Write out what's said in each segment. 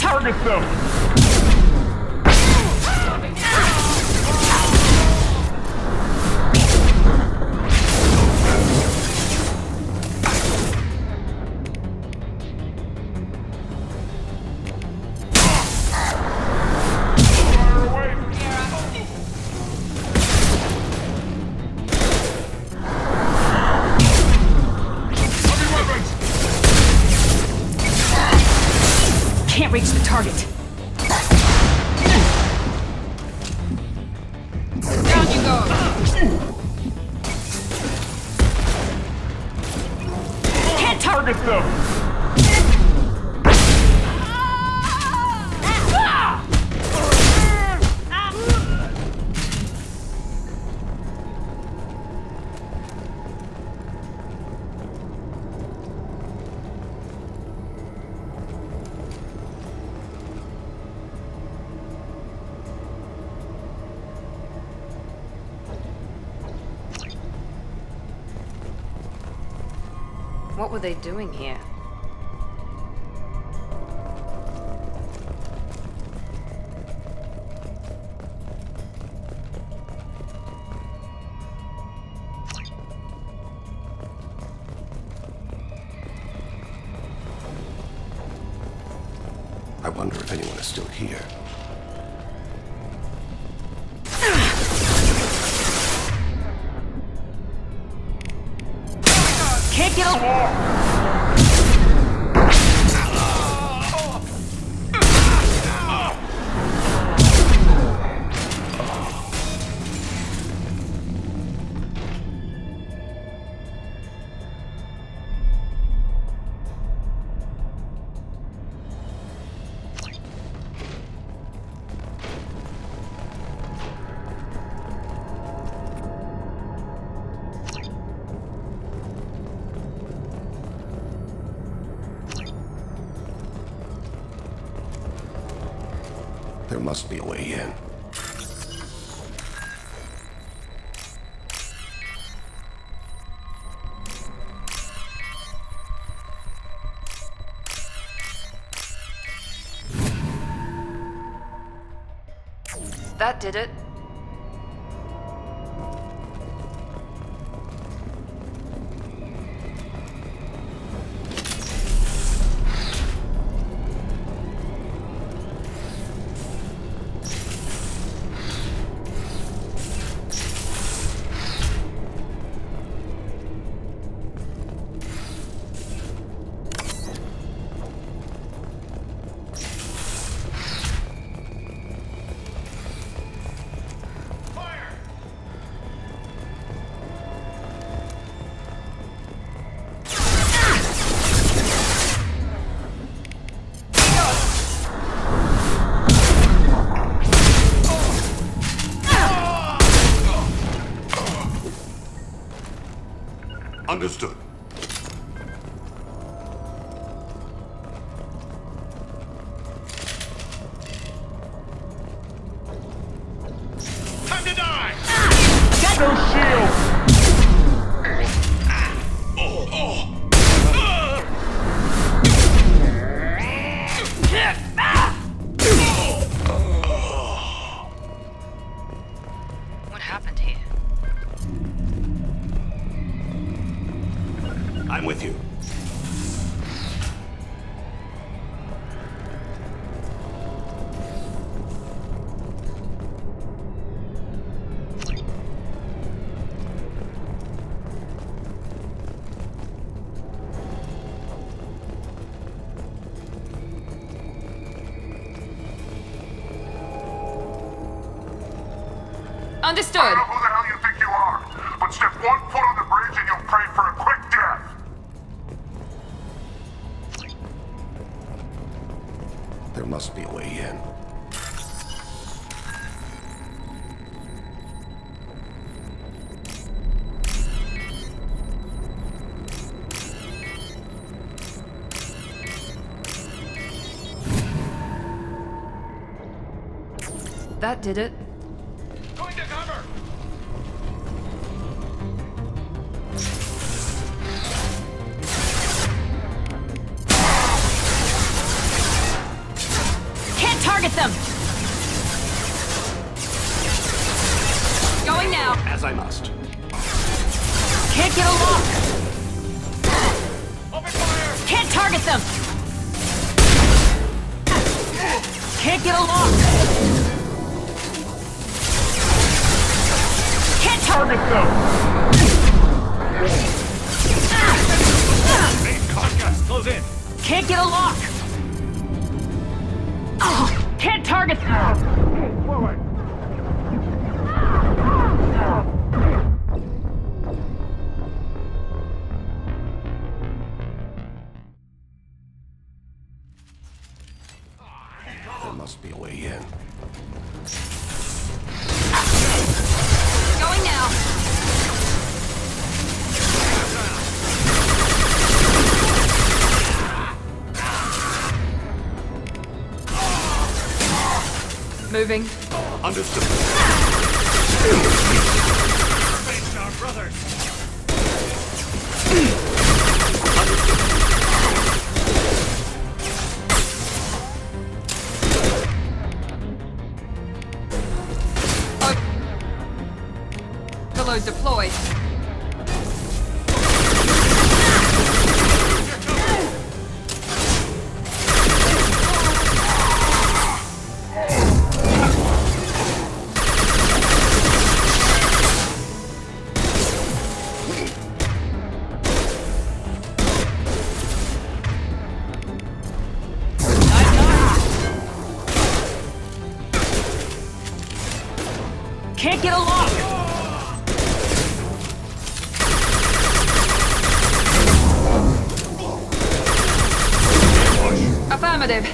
target them! Can't reach the target. Down you go. Can't target them. What were they doing here? I wonder if anyone is still here. Can't get over. There must be a way in. That did it. Understood. Time to die! Got no shield! What happened here? I'm with you. Understood. I don't know who the hell you think you are, but step one foot on the bridge and you'll pray for a quick death. There must be a way in. That did it. Going to cover! target them! Going now! As I must. Can't get a lock! Open fire! Can't target them! Can't get a lock! Can't target them! Main contact, close in! Can't get a lock! Can't target them! There must be a way in. Going now! Moving. Understood. Face down, brothers! Overload deployed. Can't get a lock! Affirmative.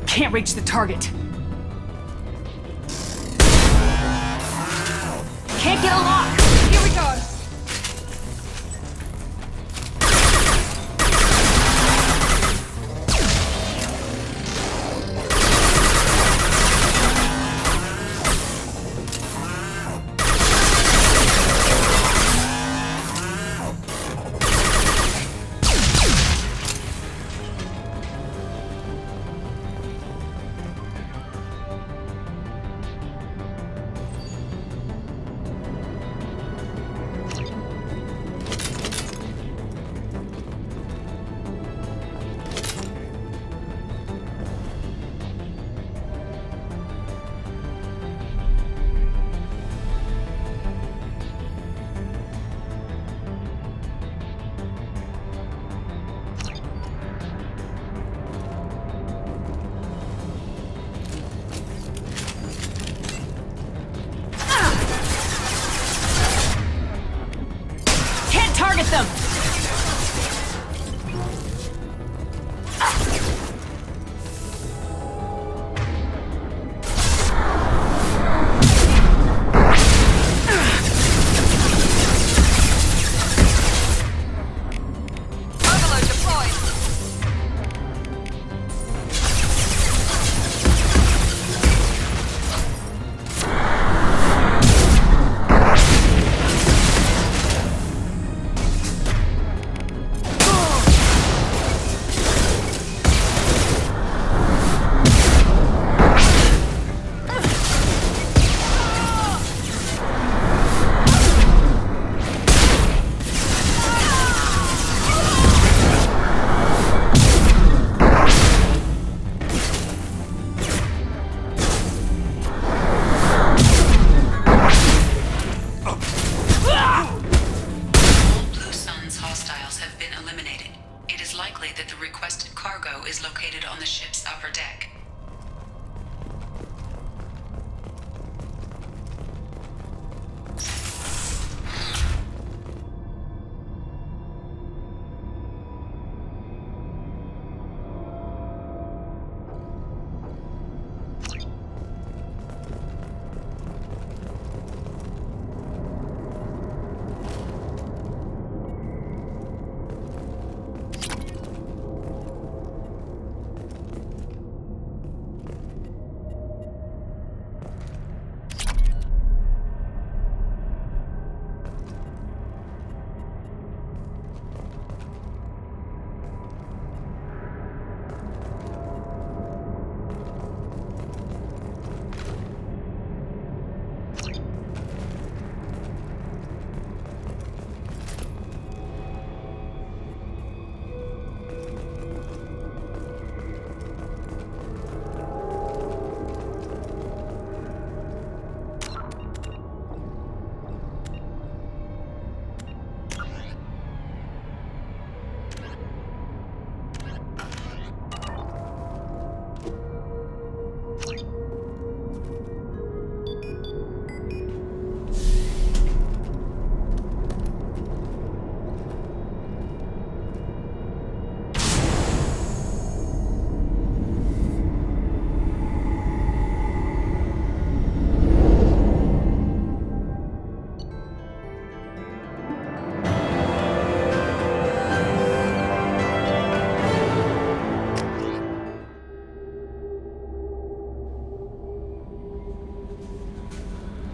Can't reach the target. Can't get a lock! Here we go!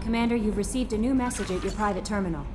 Commander, you've received a new message at your private terminal.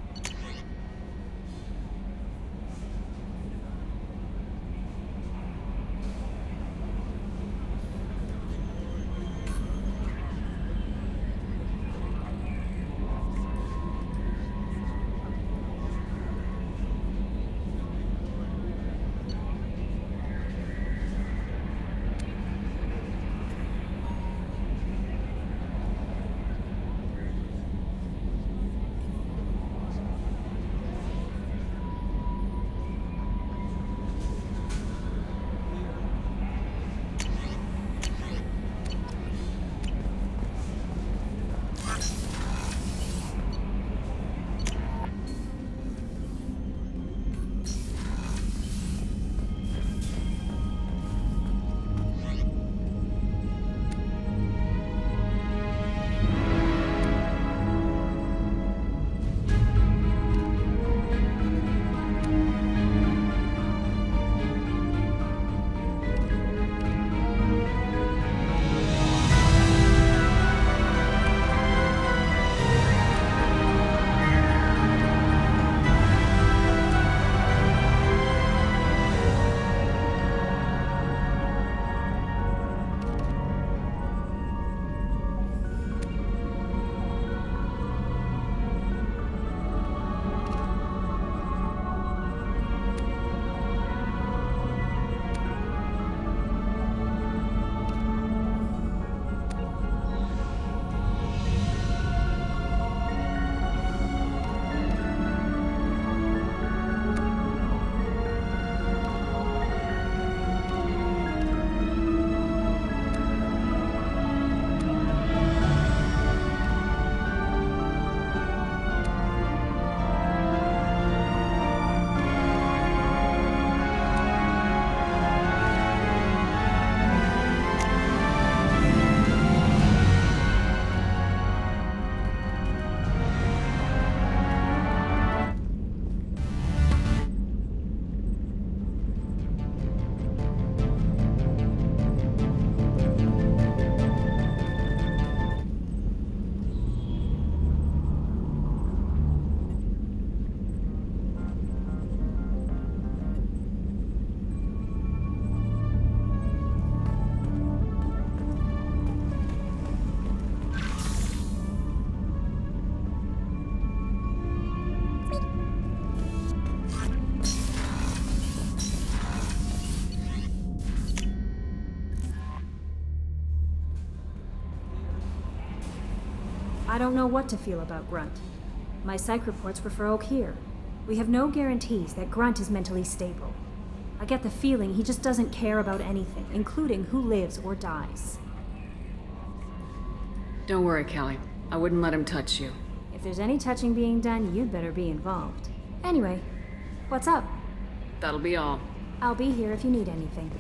I don't know what to feel about Grunt. My psych reports refer Oak here. We have no guarantees that Grunt is mentally stable. I get the feeling he just doesn't care about anything, including who lives or dies. Don't worry, Callie. I wouldn't let him touch you. If there's any touching being done, you'd better be involved. Anyway, what's up? That'll be all. I'll be here if you need anything.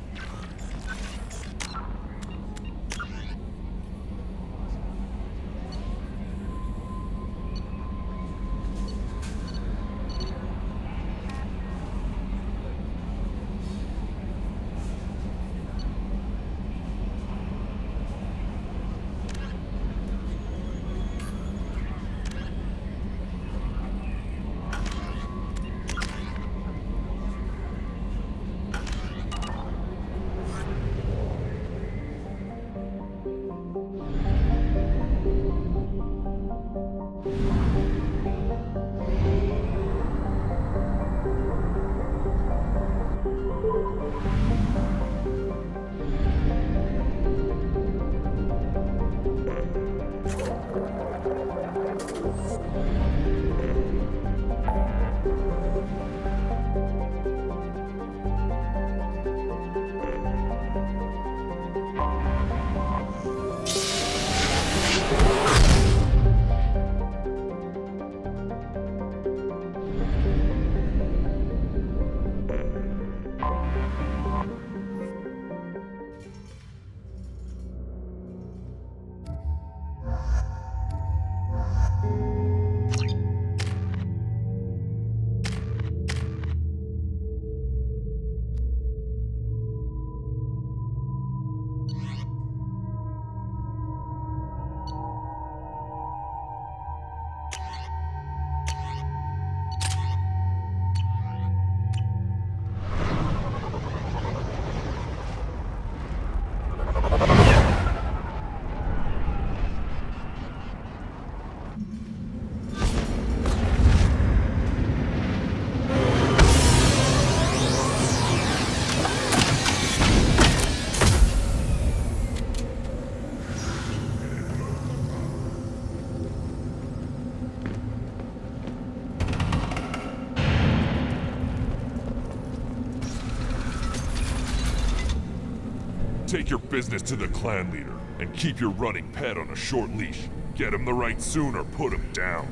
Take your business to the clan leader, and keep your running pet on a short leash. Get him the right soon or put him down.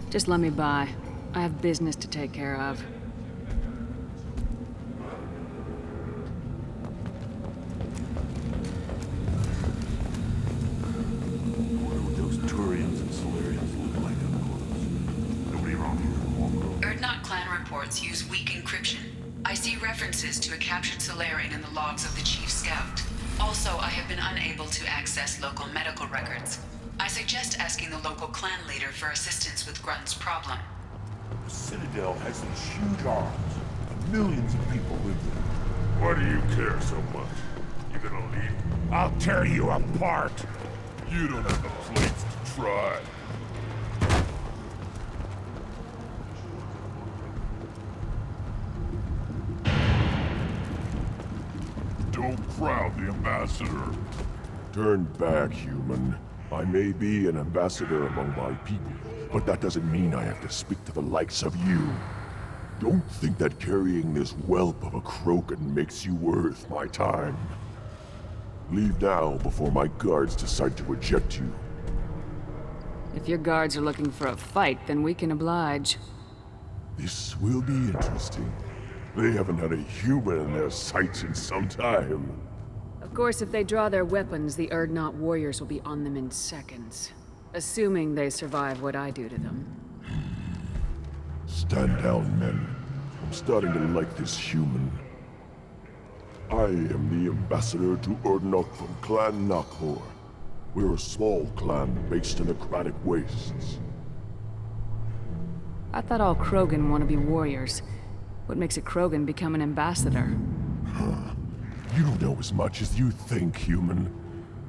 Just let me by. I have business to take care of. What would those Turians and Solarians look like up close? Nobody around here. Urdnot clan reports use weak encryption. I see references to a captured Solarian in the logs of the Chief Scout. Also, I have been unable to access local medical records. I suggest asking the local clan leader for assistance with Grunt's problem. The Citadel has these huge arms, and millions of people live there. Why do you care so much? You gonna leave? I'll tear you apart! You don't have the plates to try. Don't crowd the ambassador. Turn back, human. I may be an ambassador among my people, but that doesn't mean I have to speak to the likes of you. Don't think that carrying this whelp of a Krogan makes you worth my time. Leave now before my guards decide to eject you. If your guards are looking for a fight, then we can oblige. This will be interesting. They haven't had a human in their sights in some time. Of course, if they draw their weapons, the Urdnot warriors will be on them in seconds. Assuming they survive what I do to them. Stand down, men. I'm starting to like this human. I am the ambassador to Urdnot from Clan Nakmor. We're a small clan based in the Aquatic Wastes. I thought all Krogan want to be warriors. What makes a Krogan become an ambassador? You don't know as much as you think, human.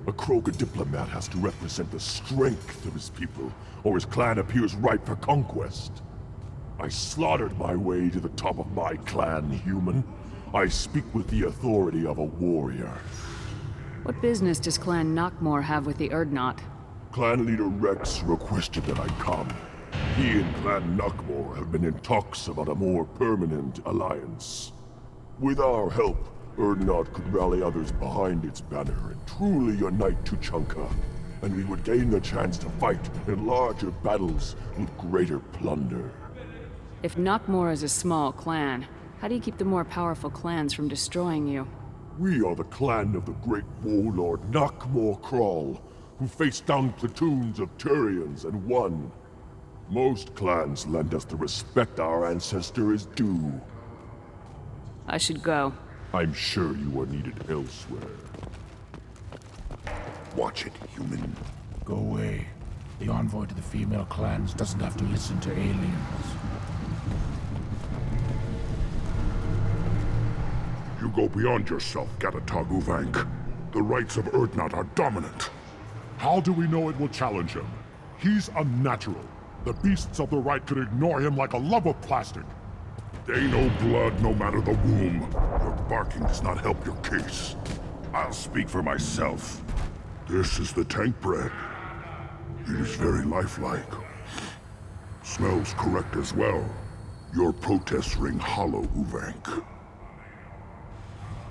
A Krogan diplomat has to represent the strength of his people, or his clan appears ripe for conquest. I slaughtered my way to the top of my clan, human. I speak with the authority of a warrior. What business does Clan Nakmor have with the Urdnot? Clan leader Rex requested that I come. He and Clan Nakmor have been in talks about a more permanent alliance. With our help, Urdnot could rally others behind its banner and truly unite Tuchanka, and we would gain the chance to fight in larger battles with greater plunder. If Nakmor is a small clan, how do you keep the more powerful clans from destroying you? We are the clan of the great warlord Nakmor Crawl, who faced down platoons of Turians and won. Most clans lend us the respect our ancestor is due. I should go. I'm sure you are needed elsewhere. Watch it, human. Go away. The envoy to the female clans doesn't have to listen to aliens. You go beyond yourself, Gatatog Uvank. The rights of Urdnot are dominant. How do we know it will challenge him? He's unnatural. The beasts of the right could ignore him like a lump of plastic. They know blood no matter the womb. Your barking does not help your case. I'll speak for myself. This is the tank bread. It is very lifelike. Smells correct as well. Your protests ring hollow, Uvank.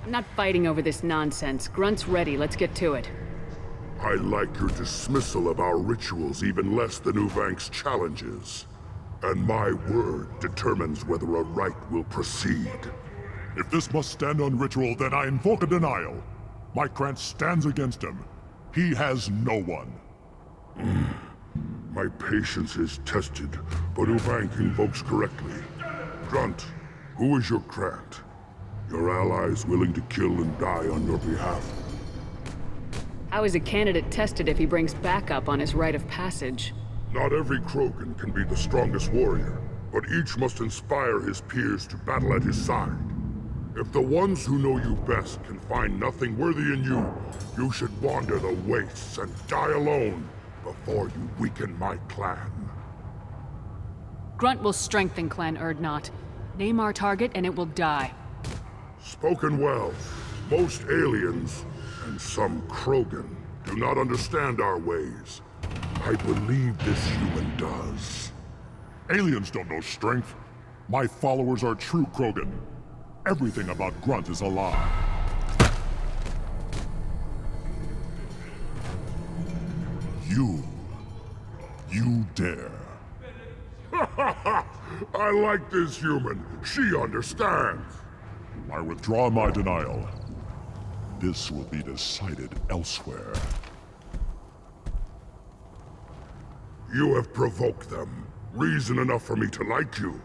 I'm not fighting over this nonsense. Grunt's ready. Let's get to it. I like your dismissal of our rituals even less than Uvank's challenges. And my word determines whether a rite will proceed. If this must stand on ritual, then I invoke a denial. My Grant stands against him. He has no one. My patience is tested, but Uvank invokes correctly. Grunt, who is your Grant? Your allies willing to kill and die on your behalf? How is a candidate tested if he brings backup on his rite of passage? Not every Krogan can be the strongest warrior, but each must inspire his peers to battle at his side. If the ones who know you best can find nothing worthy in you, you should wander the wastes and die alone before you weaken my clan. Grunt will strengthen Clan Urdnot. Name our target and it will die. Spoken well. Most aliens, and some Krogan, do not understand our ways. I believe this human does. Aliens don't know strength. My followers are true Krogan. Everything about Grunt is a lie. You dare. I like this human. She understands. I withdraw my denial. This will be decided elsewhere. You have provoked them. Reason enough for me to like you.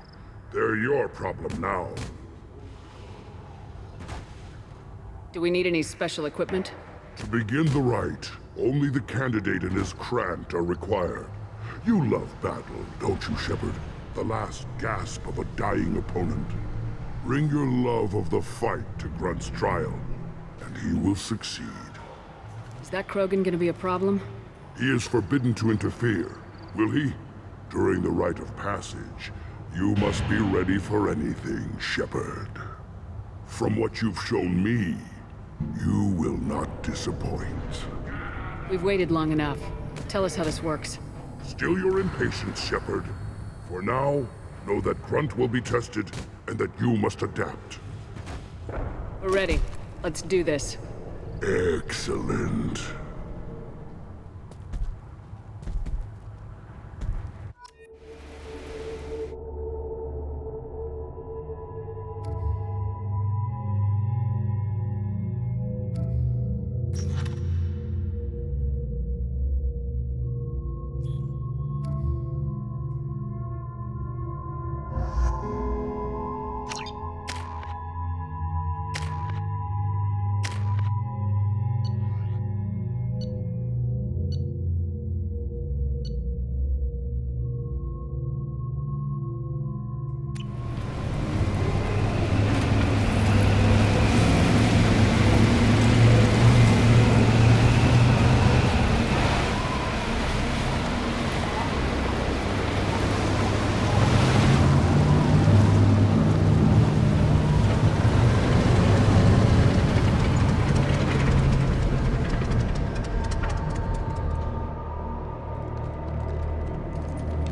They're your problem now. Do we need any special equipment? To begin the rite, only the candidate and his Grant are required. You love battle, don't you, Shepard? The last gasp of a dying opponent. Bring your love of the fight to Grunt's trial, and he will succeed. Is that Krogan gonna be a problem? He is forbidden to interfere, will he? During the rite of passage, you must be ready for anything, Shepard. From what you've shown me, you will not disappoint. We've waited long enough. Tell us how this works. Still your impatience, Shepard. For now, know that Grunt will be tested, and that you must adapt. We're ready. Let's do this. Excellent.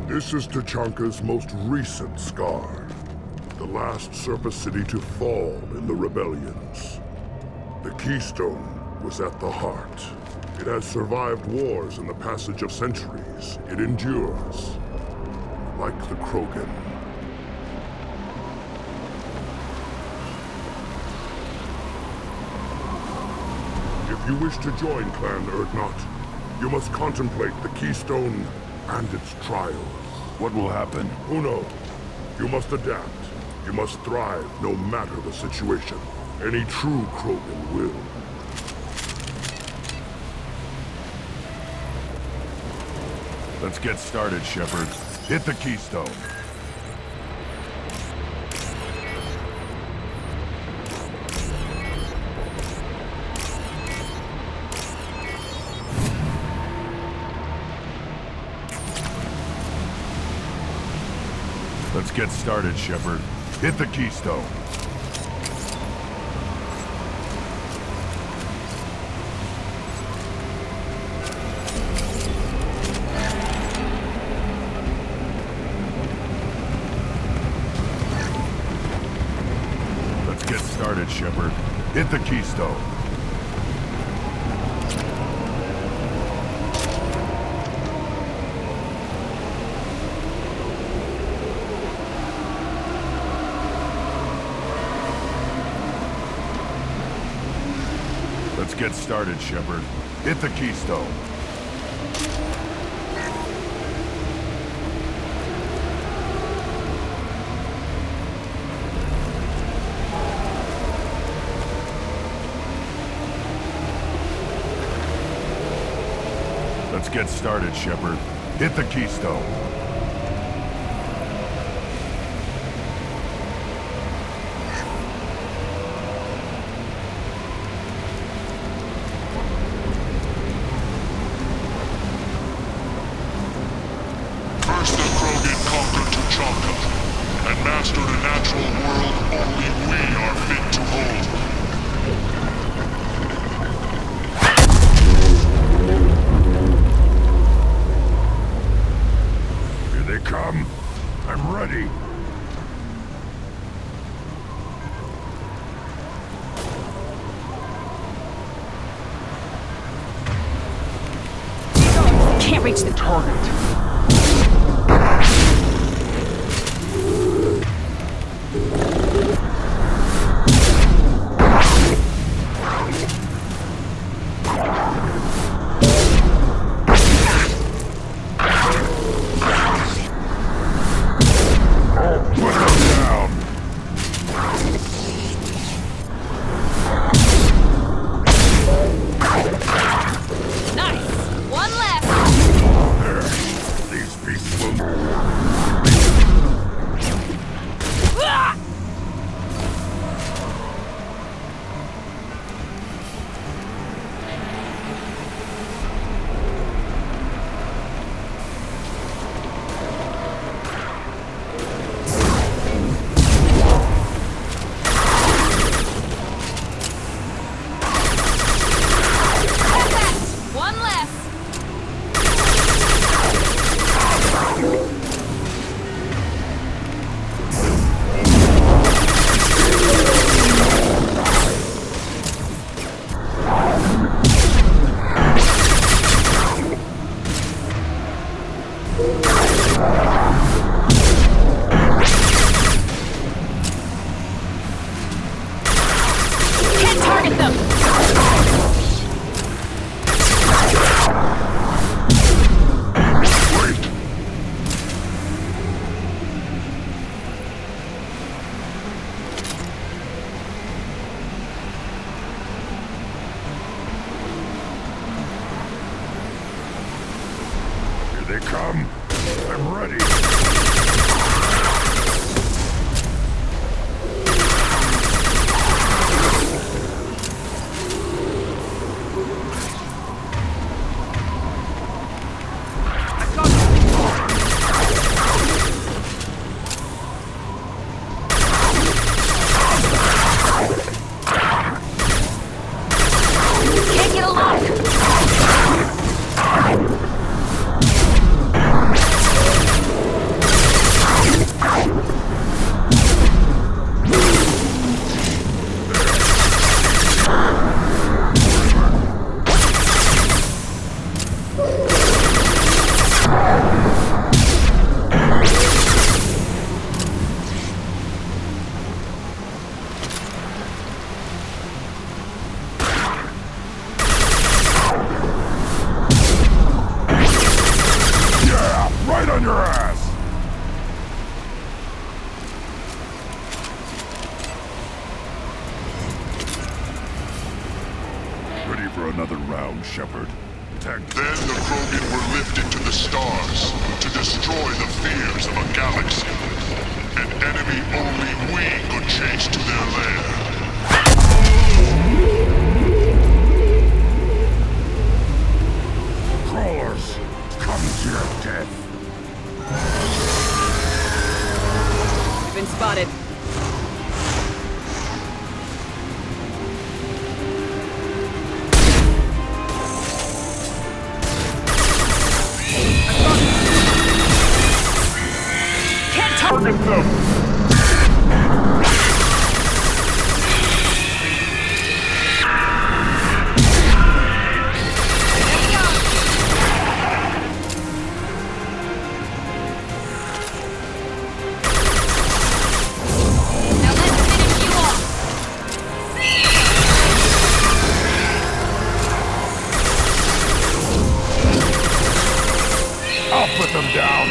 This is Tachanka's most recent scar. The last surface city to fall in the rebellions. The Keystone was at the heart. It has survived wars and the passage of centuries. It endures. Like the Krogan. If you wish to join Clan Urdnot, you must contemplate the Keystone and its trials. What will happen? Who knows? You must adapt. You must thrive no matter the situation. Any true Krogan will. Let's get started, Shepard. Hit the Keystone. Let's get started, Shepard. Hit the Keystone. Let's get started, Shepard. Hit the Keystone. Let's get started, Shepard. Hit the Keystone. Let's get started, Shepard. Hit the Keystone. First the Krogan conquered Tachanka, and mastered a natural world only we are fit to hold. Here they come. I'm ready. Can't reach the target. They come. I'm ready. Can't get a lock! Right on your ass! Ready for another round, Shepard. Then the Krogan were lifted to the stars to destroy the fears of a galaxy. An enemy only we could chase to their lair. Crawlers, come to your death. You've been spotted. Can't target them! I'll put them down.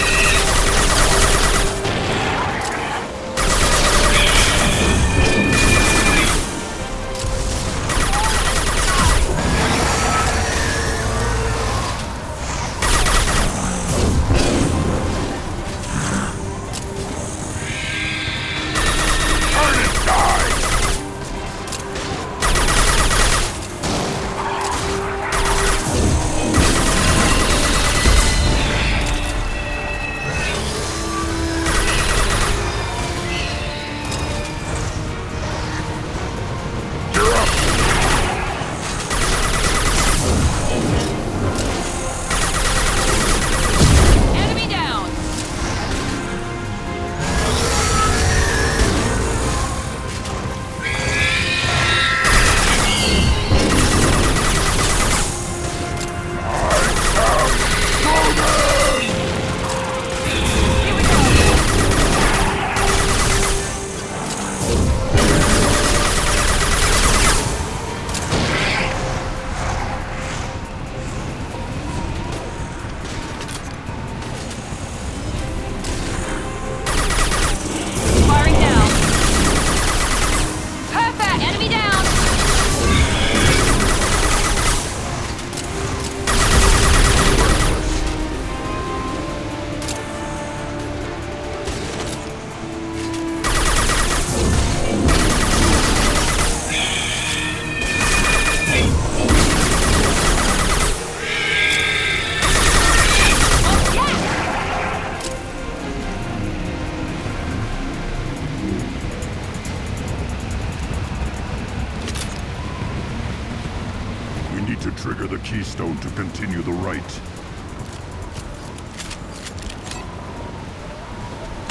trigger the keystone to continue the rite.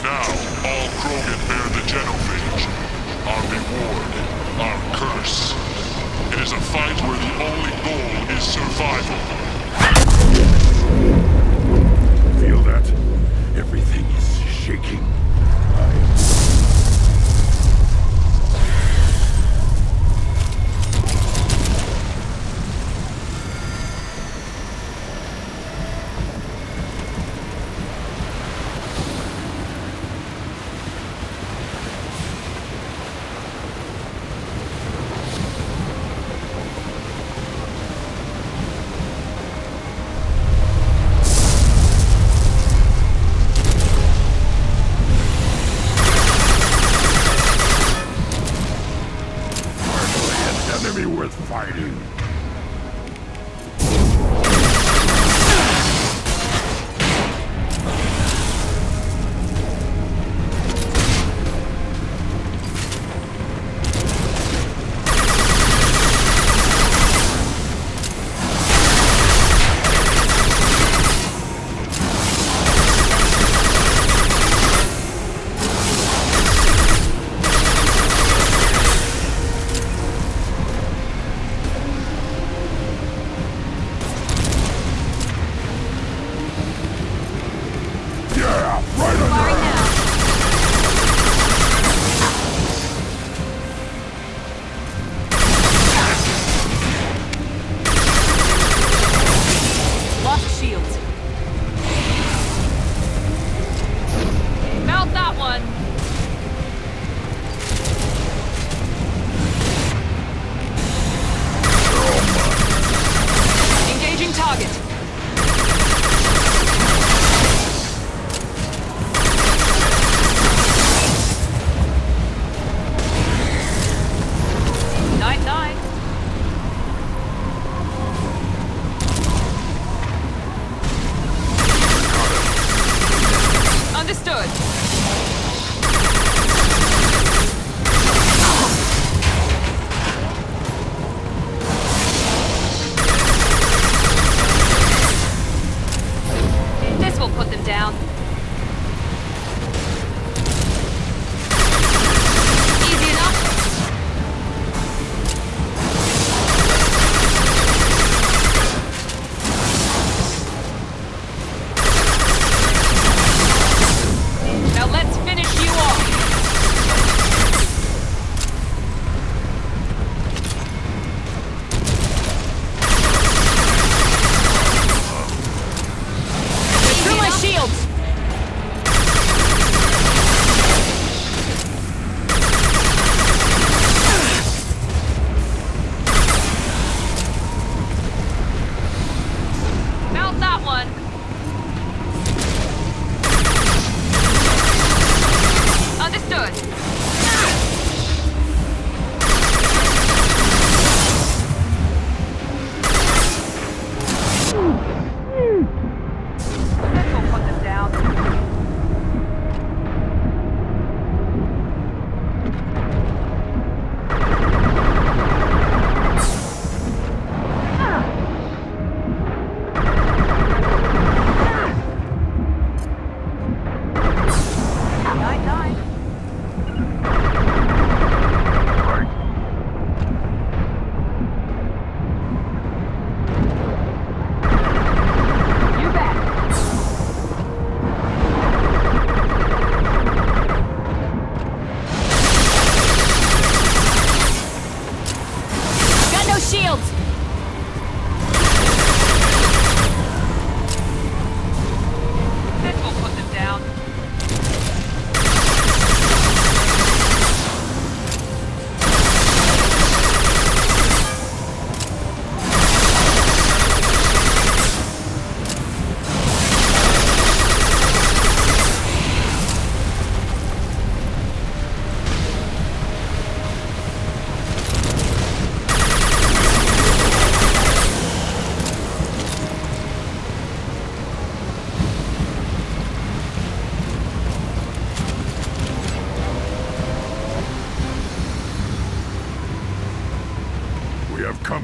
Now, all Krogan bear the genophage. Our reward, our curse. It is a fight where the only goal is survival. Feel that? Everything is shaking. Worth fighting.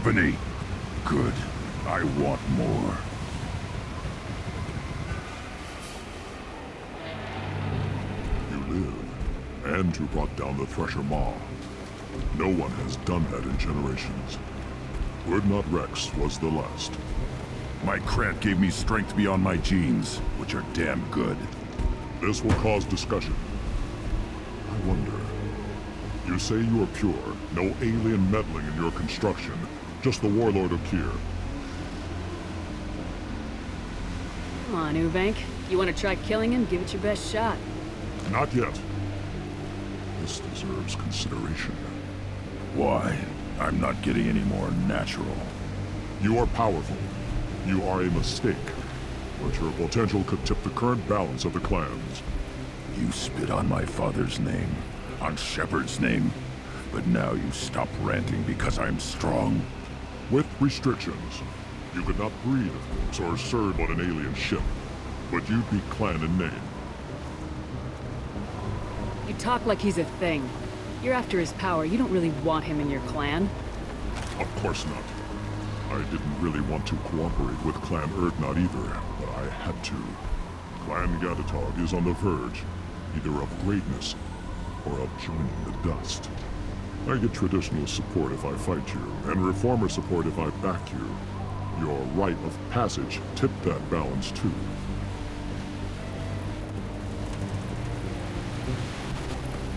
company. Good. I want more. You live, and you brought down the Thresher Maw. No one has done that in generations. Urdnot Rex was the last. My Krant gave me strength beyond my genes, which are damn good. This will cause discussion. I wonder. You say you are pure, no alien meddling in your construction, just the warlord of Kier. Come on, Uvank. You want to try killing him? Give it your best shot. Not yet. This deserves consideration. Why? I'm not getting any more natural. You are powerful. You are a mistake. But your potential could tip the current balance of the clans. You spit on my father's name, on Shepard's name, but now you stop ranting because I'm strong. With restrictions. You could not breed, of course, or serve on an alien ship. But you'd be clan in name. You talk like he's a thing. You're after his power. You don't really want him in your clan. Of course not. I didn't really want to cooperate with Clan Urdnot either, but I had to. Clan Gatatog is on the verge, either of greatness or of joining the dust. I get traditional support if I fight you, and reformer support if I back you. Your rite of passage tipped that balance too.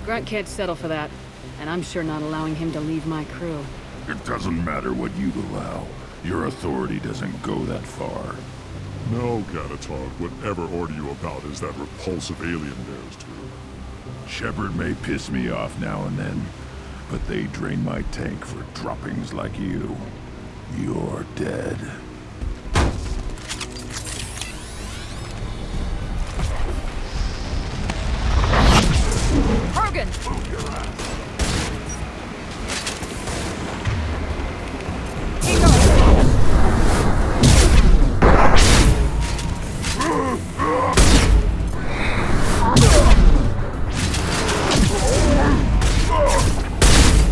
Grunt can't settle for that, and I'm sure not allowing him to leave my crew. It doesn't matter what you allow. Your authority doesn't go that far. No, Gatatog, whatever order you about is that repulsive alien dares to. Shepard may piss me off now and then, but they drain my tank for droppings like you. You're dead. Krogan! Move your ass.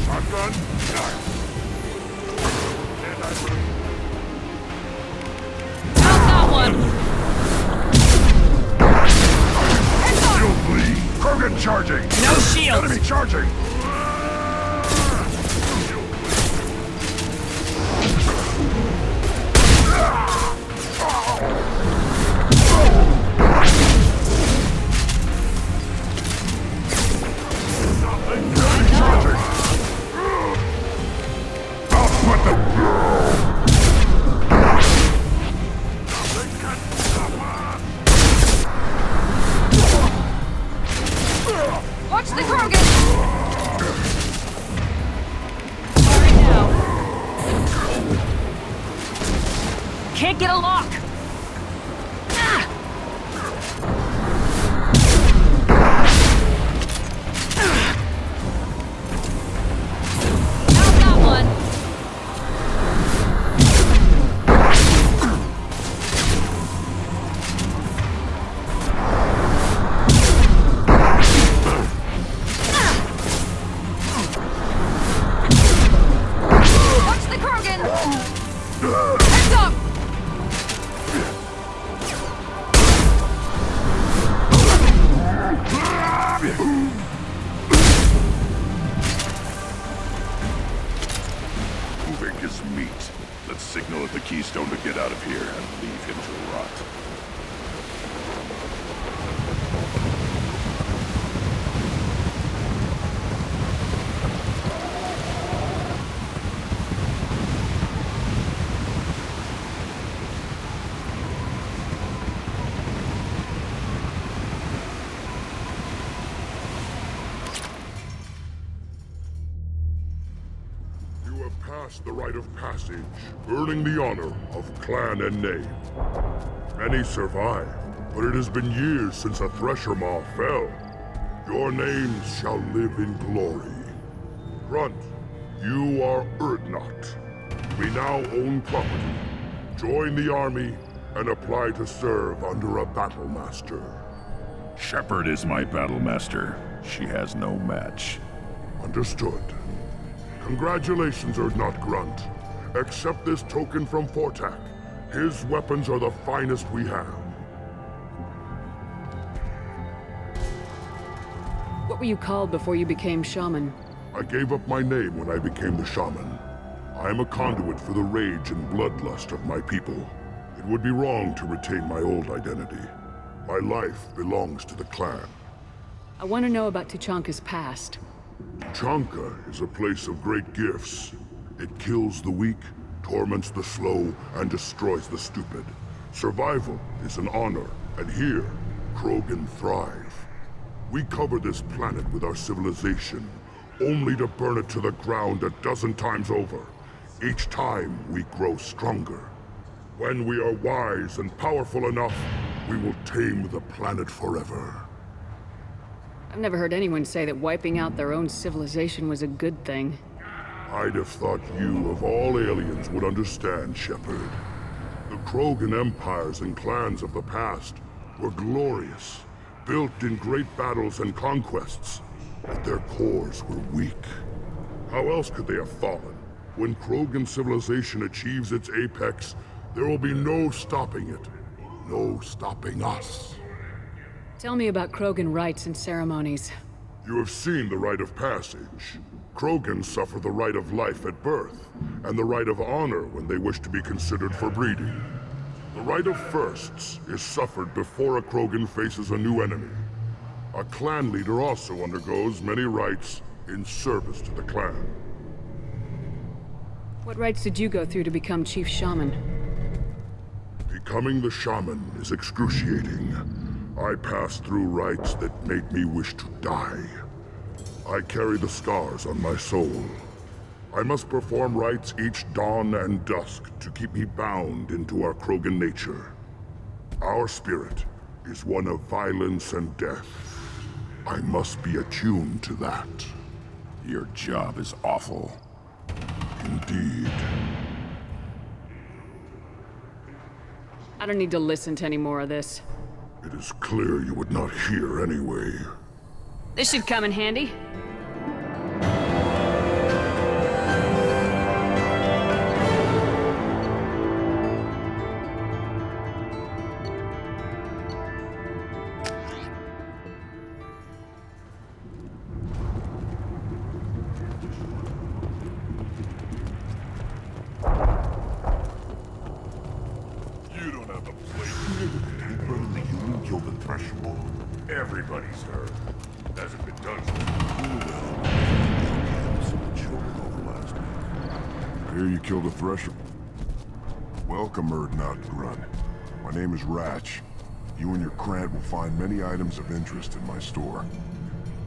Shotgun? That one! You'll bleed. Krogan charging! No shields! Enemy charging! Watch the Krogan! Sorry now. Can't get a lock! Ah! How's that one? Watch the Krogan! Heads up! Moving is meat. Let's signal at the Keystone to get out of here and leave him to rot. You have passed the rite of passage, earning the honor of clan and name. Many survive, but it has been years since a Thresher Maw fell. Your names shall live in glory. Grunt, you are Urdnot. We now own property. Join the army and apply to serve under a battle master. Shepard is my battle master. She has no match. Understood. Congratulations, Urdnot Grunt. Accept this token from Fortak His weapons are the finest we have. What were you called before you became shaman? I gave up my name when I became the shaman. I am a conduit for the rage and bloodlust of my people. It would be wrong to retain my old identity. My life belongs to the clan. I want to know about Tuchanka's past. Tuchanka is a place of great gifts. It kills the weak, torments the slow, and destroys the stupid. Survival is an honor, and here, Krogan thrive. We cover this planet with our civilization, only to burn it to the ground a dozen times over. Each time, we grow stronger. When we are wise and powerful enough, we will tame the planet forever. I've never heard anyone say that wiping out their own civilization was a good thing. I'd have thought you, of all aliens, would understand, Shepard. The Krogan empires and clans of the past were glorious, built in great battles and conquests, but their cores were weak. How else could they have fallen? When Krogan civilization achieves its apex, there will be no stopping it. No stopping us. Tell me about Krogan rites and ceremonies. You have seen the rite of passage. Krogans suffer the rite of life at birth, and the rite of honor when they wish to be considered for breeding. The rite of firsts is suffered before a Krogan faces a new enemy. A clan leader also undergoes many rites in service to the clan. What rites did you go through to become Chief Shaman? Becoming the shaman is excruciating. I passed through rites that made me wish to die. I carry the scars on my soul. I must perform rites each dawn and dusk to keep me bound into our Krogan nature. Our spirit is one of violence and death. I must be attuned to that. Your job is awful. Indeed. I don't need to listen to any more of this. It is clear you would not hear anyway. This should come in handy. You don't have the plate. Brother, the human killed the threshold. Everybody's heard. Hasn't been done. I hear you killed a thresher. Welcome, Erdnot Grunt. My name is Ratch. You and your Krant will find many items of interest in my store.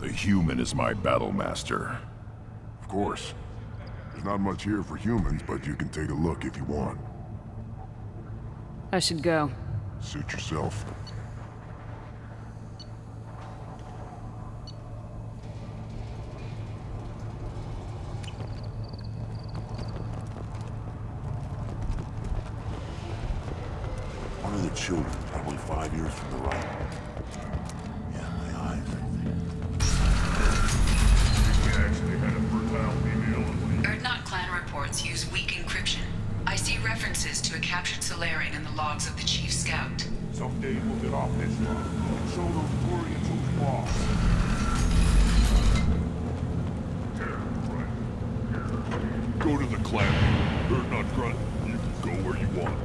The human is my battle master. Of course. There's not much here for humans, but you can take a look if you want. I should go. Suit yourself. One of the children, probably 5 years from the right. Yeah, my eyes. We actually had a fertile female. Erdnot clan reports use weak encryption. I see references to a captured Solarian in the logs of the Chief Scout. Someday we'll get off this run and show those Quarians who's boss. Go to the clan. They're not Grunt. You can go where you want.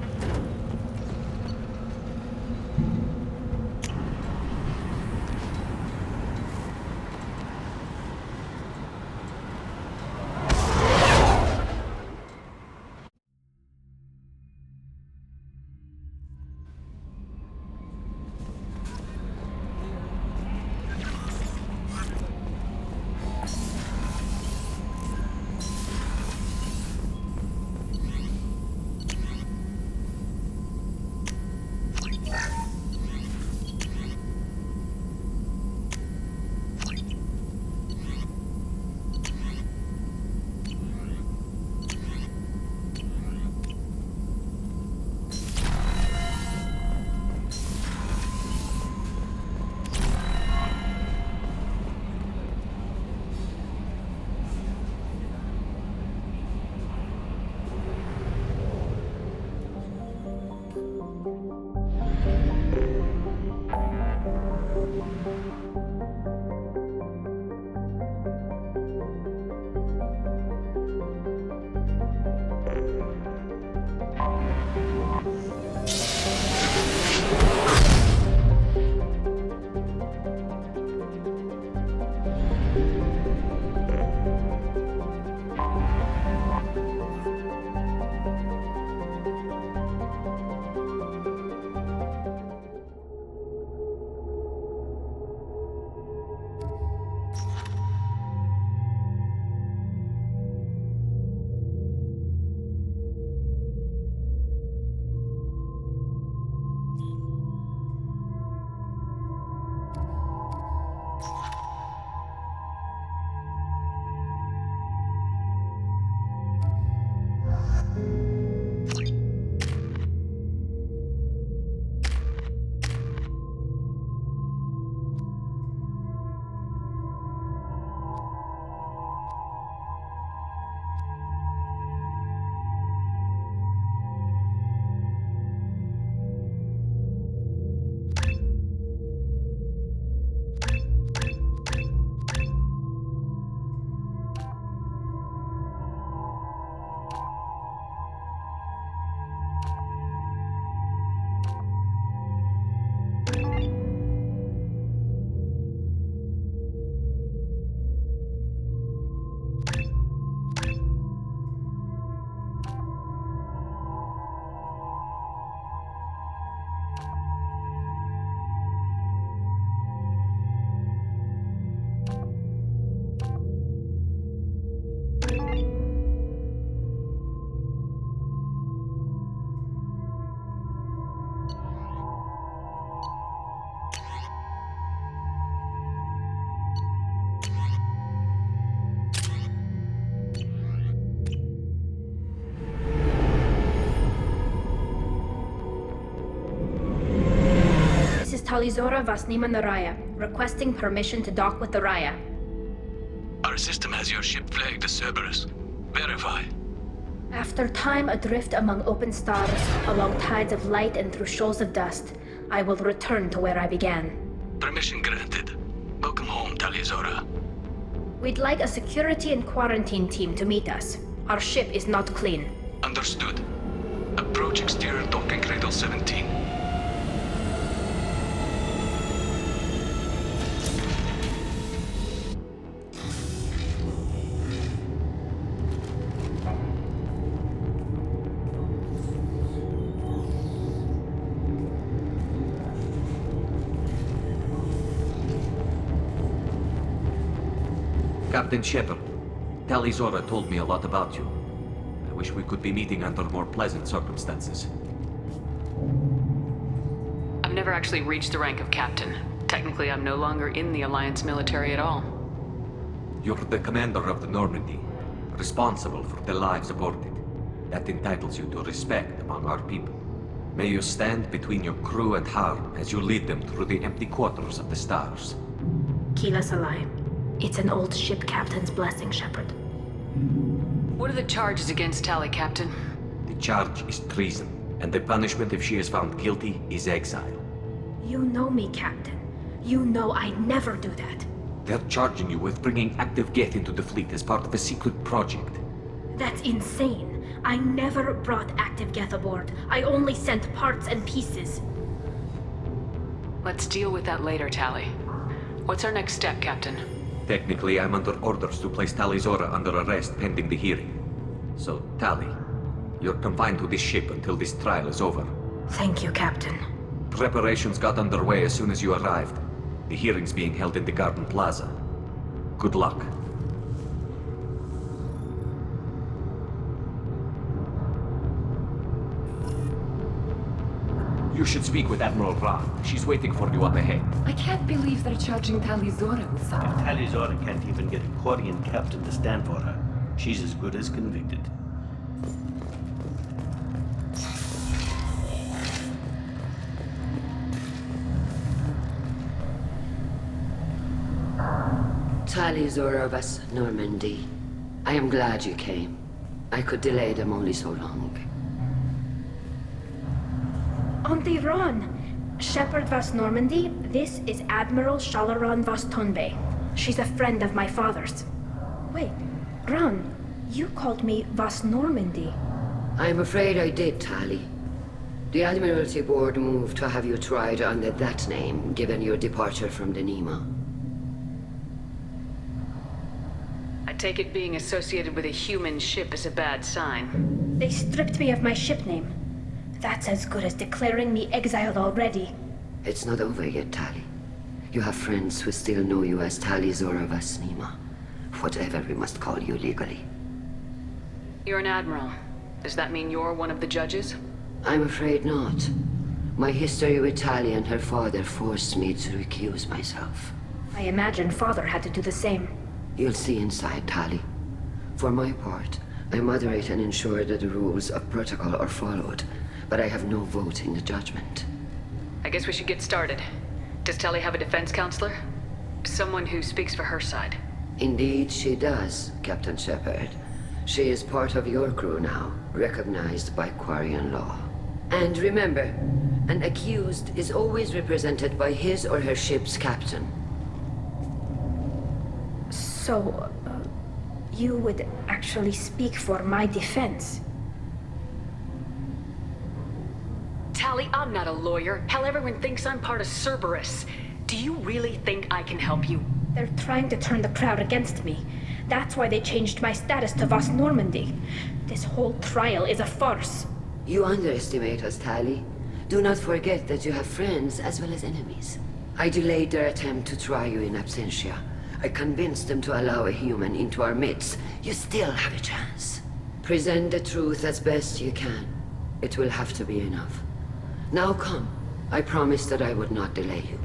Talizora Vasnima Naraya, requesting permission to dock with the Raya. Our system has your ship flagged as Cerberus. Verify. After time adrift among open stars, along tides of light and through shoals of dust, I will return to where I began. Permission granted. Welcome home, Talizora. We'd like a security and quarantine team to meet us. Our ship is not clean. Understood. Approach exterior docking cradle 17. Captain Shepard, Talizora told me a lot about you. I wish we could be meeting under more pleasant circumstances. I've never actually reached the rank of captain. Technically, I'm no longer in the Alliance military at all. You're the commander of the Normandy, responsible for the lives aboard it. That entitles you to respect among our people. May you stand between your crew and harm as you lead them through the empty quarters of the stars. Kila Salai. It's an old ship captain's blessing, Shepard. What are the charges against Tali, Captain? The charge is treason, and the punishment if she is found guilty is exile. You know me, Captain. You know I'd never do that. They're charging you with bringing active Geth into the fleet as part of a secret project. That's insane. I never brought active Geth aboard. I only sent parts and pieces. Let's deal with that later, Tali. What's our next step, Captain? Technically, I'm under orders to place Talizora under arrest pending the hearing. So, Tali, you're confined to this ship until this trial is over. Thank you, Captain. Preparations got underway as soon as you arrived. The hearing's being held in the Garden Plaza. Good luck. You should speak with Admiral Ra. She's waiting for you up ahead. I can't believe they're charging Talizora with something. Talizora can't even get a Quarian captain to stand for her. She's as good as convicted. Talizora vas Normandy. I am glad you came. I could delay them only so long. Auntie Ron! Shepard vas Normandy, this is Admiral Shalaran vas Tonbe. She's a friend of my father's. Wait, Ron, you called me vas Normandy. I'm afraid I did, Tali. The Admiralty Board moved to have you tried under that name, given your departure from the Nima. I take it being associated with a human ship is a bad sign. They stripped me of my ship name. That's as good as declaring me exiled already. It's not over yet, Tali. You have friends who still know you as Talizora vas Nima. Whatever we must call you legally. You're an admiral. Does that mean you're one of the judges? I'm afraid not. My history with Tali and her father forced me to recuse myself. I imagine father had to do the same. You'll see inside, Tali. For my part, I moderate and ensure that the rules of protocol are followed, but I have no vote in the judgment. I guess we should get started. Does Tali have a defense counselor? Someone who speaks for her side. Indeed, she does, Captain Shepard. She is part of your crew now, recognized by Quarian law. And remember, an accused is always represented by his or her ship's captain. So, you would actually speak for my defense? Tali, I'm not a lawyer. Hell, everyone thinks I'm part of Cerberus. Do you really think I can help you? They're trying to turn the crowd against me. That's why they changed my status to Vas Normandy. This whole trial is a farce. You underestimate us, Tali. Do not forget that you have friends as well as enemies. I delayed their attempt to try you in absentia. I convinced them to allow a human into our midst. You still have a chance. Present the truth as best you can. It will have to be enough. Now come. I promised that I would not delay you.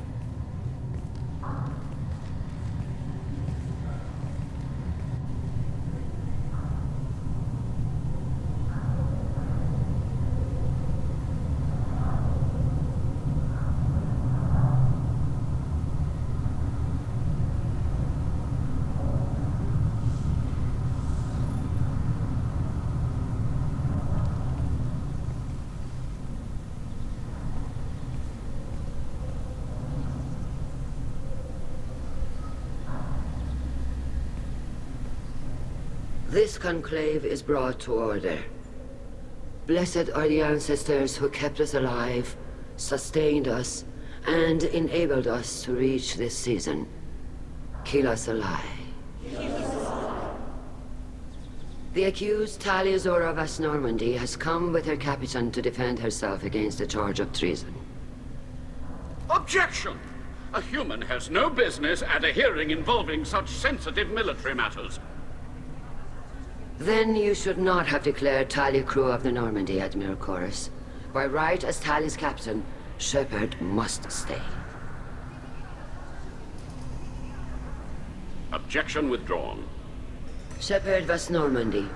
This conclave is brought to order. Blessed are the ancestors who kept us alive, sustained us, and enabled us to reach this season. Kill us alive. The accused Tali vas Normandy has come with her captain to defend herself against a charge of treason. Objection! A human has no business at a hearing involving such sensitive military matters. Then you should not have declared Tali crew of the Normandy, Admiral Chorus. By right as Tali's captain, Shepard must stay. Objection withdrawn. Shepard vas Normandy.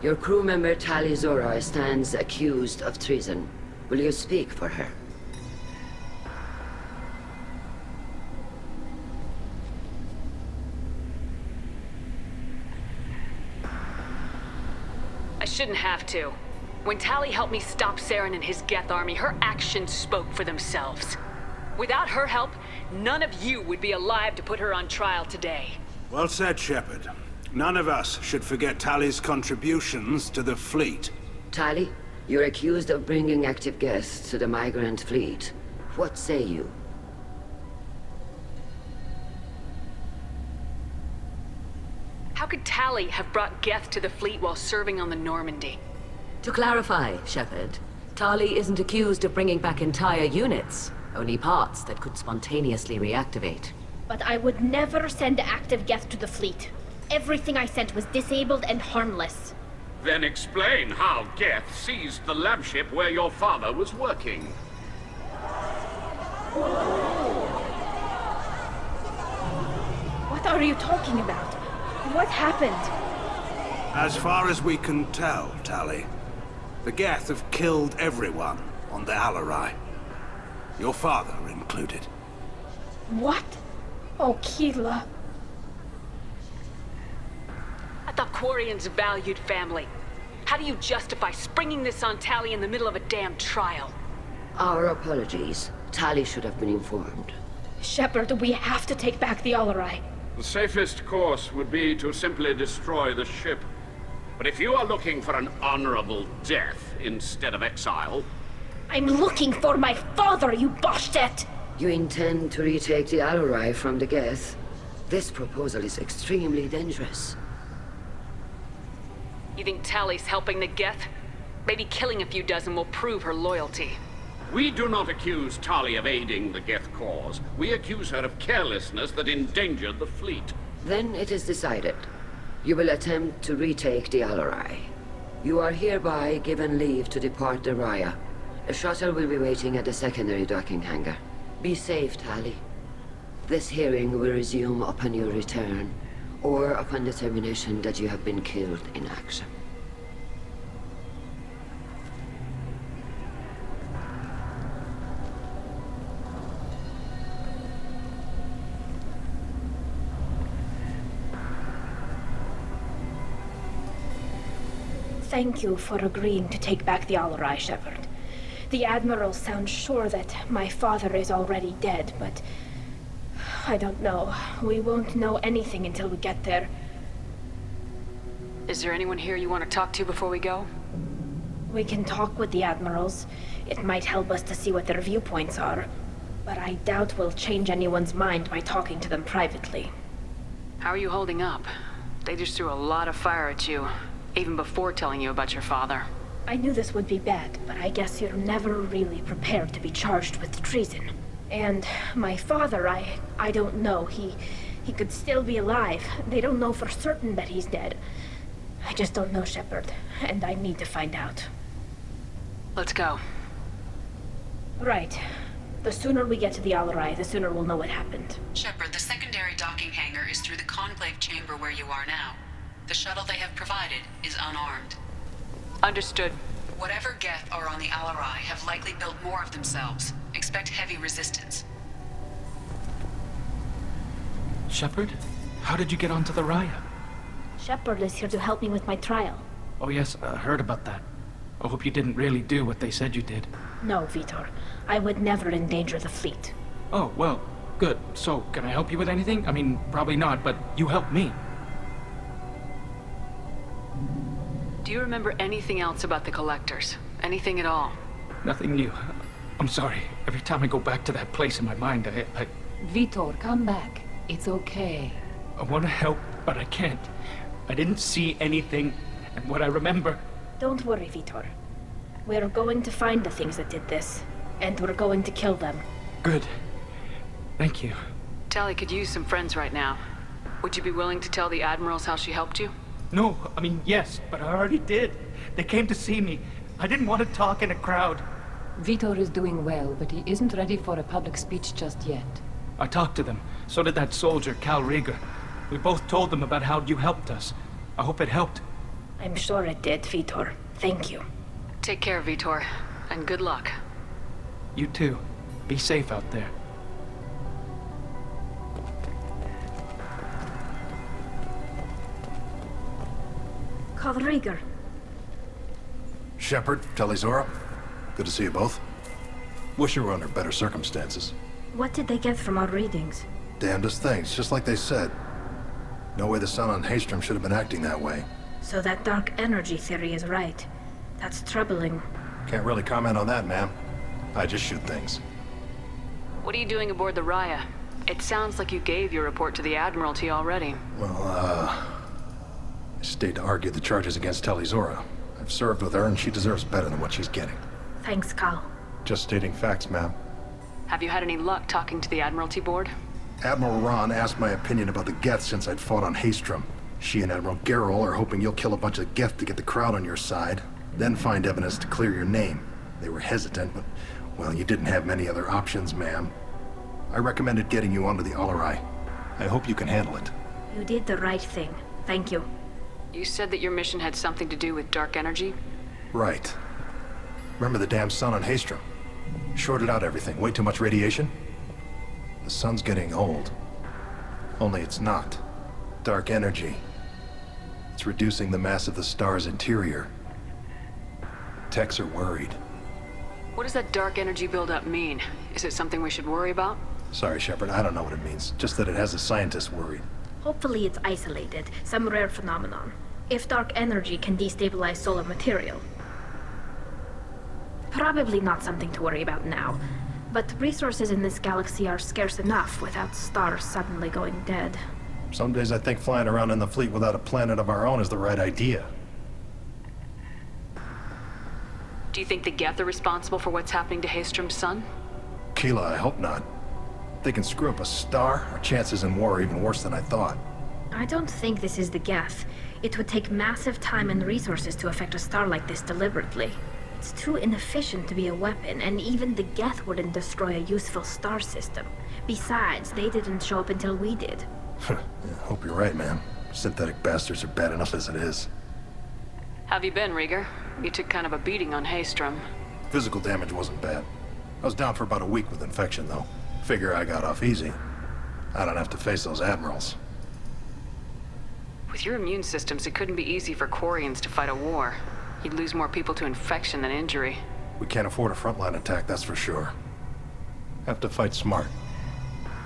Your crew member Tali Zora stands accused of treason. Will you speak for her? I shouldn't have to. When Tali helped me stop Saren and his Geth army, her actions spoke for themselves. Without her help, none of you would be alive to put her on trial today. Well said, Shepard. None of us should forget Tali's contributions to the fleet. Tali, you're accused of bringing active Geth to the migrant fleet. What say you? How could Tali have brought Geth to the fleet while serving on the Normandy? To clarify, Shepard, Tali isn't accused of bringing back entire units, only parts that could spontaneously reactivate. But I would never send active Geth to the fleet. Everything I sent was disabled and harmless. Then explain how Geth seized the lab ship where your father was working. What are you talking about? What happened? As far as we can tell, Tali, the Geth have killed everyone on the Alarai. Your father included. What? Oh, Keela. I thought Quarians valued family. How do you justify springing this on Tali in the middle of a damn trial? Our apologies. Tali should have been informed. Shepard, we have to take back the Alarai. The safest course would be to simply destroy the ship. But if you are looking for an honorable death instead of exile... I'm looking for my father, you bastet! You intend to retake the Alarai from the Geth? This proposal is extremely dangerous. You think Tali's helping the Geth? Maybe killing a few dozen will prove her loyalty. We do not accuse Tali of aiding the Geth cause. We accuse her of carelessness that endangered the fleet. Then it is decided. You will attempt to retake the Alarai. You are hereby given leave to depart the Raya. A shuttle will be waiting at the secondary docking hangar. Be safe, Tali. This hearing will resume upon your return, or upon determination that you have been killed in action. Thank you for agreeing to take back the Alarai, Shepard. The Admiral sounds sure that my father is already dead, but... I don't know. We won't know anything until we get there. Is there anyone here you want to talk to before we go? We can talk with the Admirals. It might help us to see what their viewpoints are. But I doubt we'll change anyone's mind by talking to them privately. How are you holding up? They just threw a lot of fire at you, even before telling you about your father. I knew this would be bad, but I guess you're never really prepared to be charged with treason. And my father, I don't know. He could still be alive. They don't know for certain that he's dead. I just don't know, Shepard, and I need to find out. Let's go. Right. The sooner we get to the Alarai, the sooner we'll know what happened. Shepard, the secondary docking hangar is through the conclave chamber where you are now. The shuttle they have provided is unarmed. Understood. Whatever Geth are on the Alarai have likely built more of themselves. Expect heavy resistance. Shepard? How did you get onto the Raya? Shepard is here to help me with my trial. Oh yes, heard about that. I hope you didn't really do what they said you did. No, Vitor. I would never endanger the fleet. Oh, well, good. So, can I help you with anything? I mean, probably not, but you helped me. Do you remember anything else about the Collectors? Anything at all? Nothing new. I'm sorry. Every time I go back to that place in my mind, I Vitor, come back. It's okay. want to help, but I can't. I didn't see anything, and what I remember... Don't worry, Vitor. We're going to find the things that did this, and we're going to kill them. Good. Thank you. Tali could use some friends right now. Would you be willing to tell the Admirals how she helped you? No, I mean, yes, but I already did. They came to see me. I didn't want to talk in a crowd. Vitor is doing well, but he isn't ready for a public speech just yet. I talked to them. So did that soldier, Cal Rieger. We both told them about how you helped us. I hope it helped. I'm sure it did, Vitor. Thank you. Take care, Vitor, and good luck. You too. Be safe out there. Cal Rieger. Shepard, Telizora. Good to see you both. Wish you were under better circumstances. What did they get from our readings? Damnedest things, just like they said. No way the sun on Haystrom should have been acting that way. So that dark energy theory is right. That's troubling. Can't really comment on that, ma'am. I just shoot things. What are you doing aboard the Raya? It sounds like you gave your report to the Admiralty already. Well, I stayed to argue the charges against Telizora. I've served with her, and she deserves better than what she's getting. Thanks, Cal. Just stating facts, ma'am. Have you had any luck talking to the Admiralty board? Admiral Ron asked my opinion about the Geth since I'd fought on Haystrom. She and Admiral Garrel are hoping you'll kill a bunch of Geth to get the crowd on your side, then find evidence to clear your name. They were hesitant, but, well, you didn't have many other options, ma'am. I recommended getting you onto the Alarai. I hope you can handle it. You did the right thing. Thank you. You said that your mission had something to do with dark energy? Right. Remember the damn sun on Haystrom? Shorted out everything. Way too much radiation? The sun's getting old. Only it's not. Dark energy. It's reducing the mass of the star's interior. Techs are worried. What does that dark energy buildup mean? Is it something we should worry about? Sorry, Shepard, I don't know what it means. Just that it has the scientists worried. Hopefully it's isolated, some rare phenomenon. If dark energy can destabilize solar material. Probably not something to worry about now. But resources in this galaxy are scarce enough without stars suddenly going dead. Some days I think flying around in the fleet without a planet of our own is the right idea. Do you think the Geth are responsible for what's happening to Haystrom's sun? Keela, I hope not. If they can screw up a star, our chances in war are even worse than I thought. I don't think this is the Geth. It would take massive time and resources to affect a star like this deliberately. It's too inefficient to be a weapon, and even the Geth wouldn't destroy a useful star system. Besides, they didn't show up until we did. Yeah, hope you're right, man. Synthetic bastards are bad enough as it is. Have you been, Rieger? You took kind of a beating on Haystrom. Physical damage wasn't bad. I was down for about a week with infection, though. Figure I got off easy. I don't have to face those admirals. With your immune systems, it couldn't be easy for Quarians to fight a war. You'd lose more people to infection than injury. We can't afford a frontline attack, that's for sure. Have to fight smart.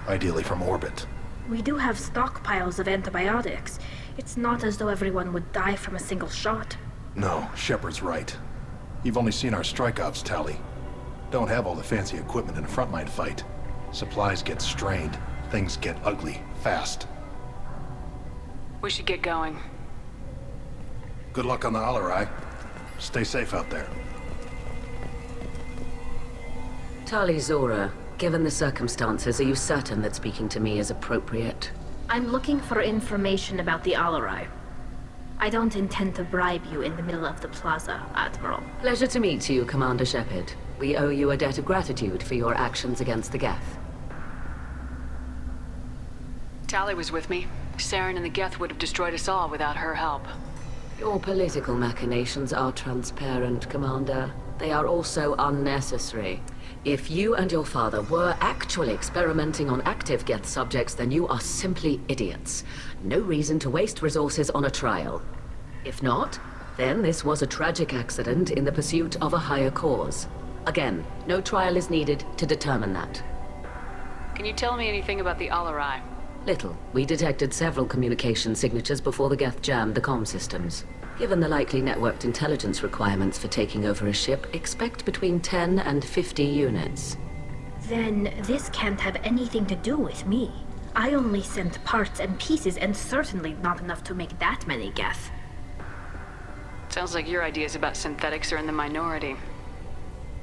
Ideally from orbit. We do have stockpiles of antibiotics. It's not as though everyone would die from a single shot. No, Shepard's right. You've only seen our strike ops, Tali. Don't have all the fancy equipment in a frontline fight. Supplies get strained. Things get ugly, fast. We should get going. Good luck on the Alarai. Stay safe out there. Tali Zora, given the circumstances, are you certain that speaking to me is appropriate? I'm looking for information about the Alarai. I don't intend to bribe you in the middle of the plaza, Admiral. Pleasure to meet you, Commander Shepard. We owe you a debt of gratitude for your actions against the Geth. Tali was with me. Saren and the Geth would have destroyed us all without her help. Your political machinations are transparent, Commander. They are also unnecessary. If you and your father were actually experimenting on active Geth subjects, then you are simply idiots. No reason to waste resources on a trial. If not, then this was a tragic accident in the pursuit of a higher cause. Again, no trial is needed to determine that. Can you tell me anything about the Alarai? Little. We detected several communication signatures before the Geth jammed the comm systems. Given the likely networked intelligence requirements for taking over a ship, expect between 10 and 50 units. Then this can't have anything to do with me. I only sent parts and pieces, and certainly not enough to make that many Geth. Sounds like your ideas about synthetics are in the minority.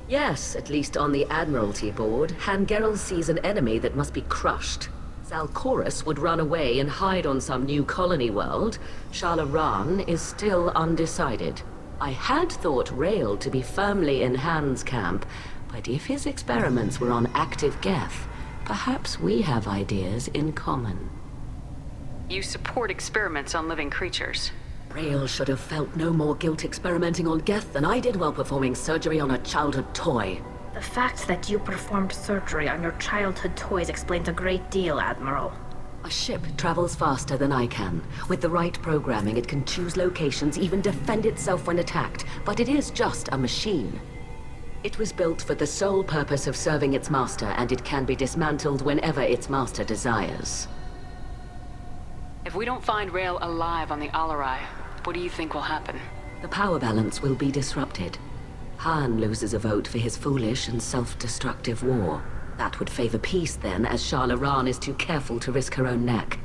Yes, at least on the Admiralty board, Hangerel sees an enemy that must be crushed. Zalcorus would run away and hide on some new colony world. Shalaran is still undecided. I had thought Rael to be firmly in Han's camp, but if his experiments were on active Geth, perhaps we have ideas in common. You support experiments on living creatures. Rael should have felt no more guilt experimenting on Geth than I did while performing surgery on a childhood toy. The fact that you performed surgery on your childhood toys explains a great deal, Admiral. A ship travels faster than I can. With the right programming, it can choose locations, even defend itself when attacked. But it is just a machine. It was built for the sole purpose of serving its master, and it can be dismantled whenever its master desires. If we don't find Rael alive on the Alarai, what do you think will happen? The power balance will be disrupted. Han loses a vote for his foolish and self-destructive war. That would favor peace then, as Shalaran is too careful to risk her own neck.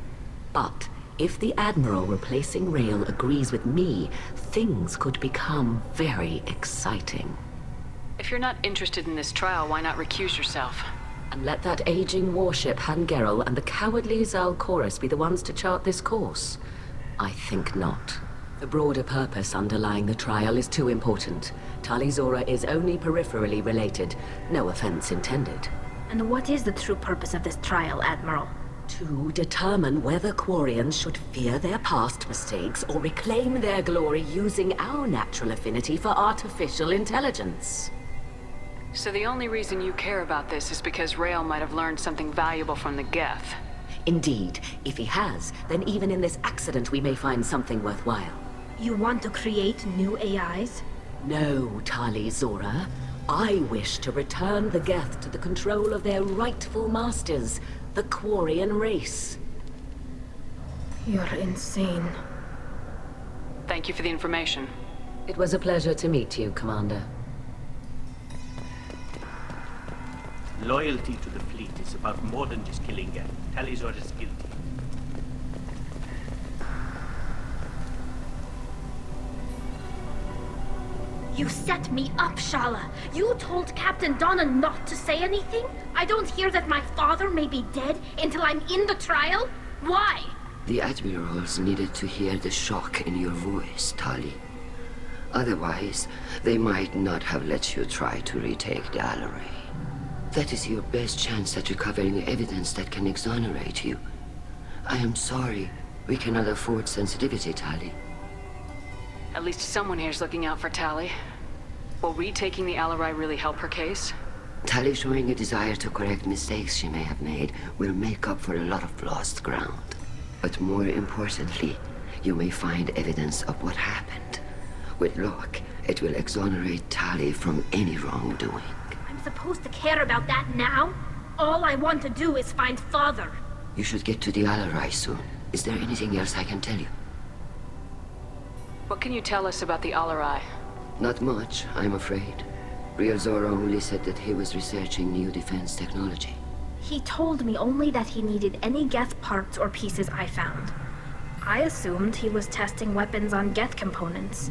But if the Admiral replacing Rael agrees with me, things could become very exciting. If you're not interested in this trial, why not recuse yourself? And let that aging warship Hangerel and the cowardly Zalcorus be the ones to chart this course? I think not. The broader purpose underlying the trial is too important. Tali Zora is only peripherally related. No offense intended. And what is the true purpose of this trial, Admiral? To determine whether Quarians should fear their past mistakes or reclaim their glory using our natural affinity for artificial intelligence. So the only reason you care about this is because Rael might have learned something valuable from the Geth. Indeed. If he has, then even in this accident we may find something worthwhile. You want to create new AIs? No, Tali Zora. I wish to return the Geth to the control of their rightful masters, the Quarian race. You're insane. Thank you for the information. It was a pleasure to meet you, Commander. Loyalty to the fleet is about more than just killing Geth. Tali Zora is guilty. You set me up, Shala. You told Captain Donna not to say anything? I don't hear that my father may be dead until I'm in the trial? Why? The Admirals needed to hear the shock in your voice, Tali. Otherwise, they might not have let you try to retake the Alarai. That is your best chance at recovering evidence that can exonerate you. I am sorry. We cannot afford sensitivity, Tali. At least someone here's looking out for Tali. Will retaking the Alarai really help her case? Tali showing a desire to correct mistakes she may have made will make up for a lot of lost ground. But more importantly, you may find evidence of what happened. With luck, it will exonerate Tali from any wrongdoing. I'm supposed to care about that now? All I want to do is find Father. You should get to the Alarai soon. Is there anything else I can tell you? What can you tell us about the Alarai? Not much, I'm afraid. Real Zora only said that he was researching new defense technology. He told me only that he needed any Geth parts or pieces I found. I assumed he was testing weapons on Geth components.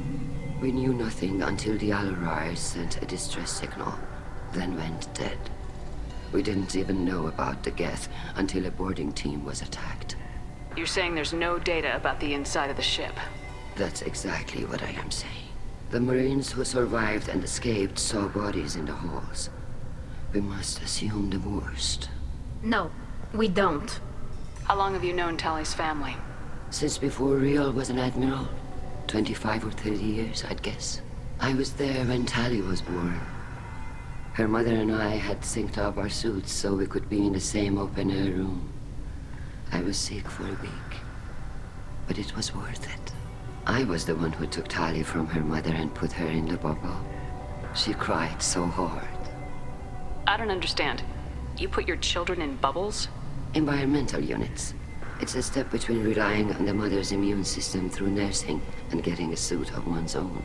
We knew nothing until the Alarai sent a distress signal, then went dead. We didn't even know about the Geth until a boarding team was attacked. You're saying there's no data about the inside of the ship? That's exactly what I am saying. The Marines who survived and escaped saw bodies in the halls. We must assume the worst. No, we don't. How long have you known Tali's family? Since before Real was an admiral. 25 or 30 years, I'd guess. I was there when Tali was born. Her mother and I had synced up our suits so we could be in the same open-air room. I was sick for a week, but it was worth it. I was the one who took Tali from her mother and put her in the bubble. She cried so hard. I don't understand. You put your children in bubbles? Environmental units. It's a step between relying on the mother's immune system through nursing and getting a suit of one's own.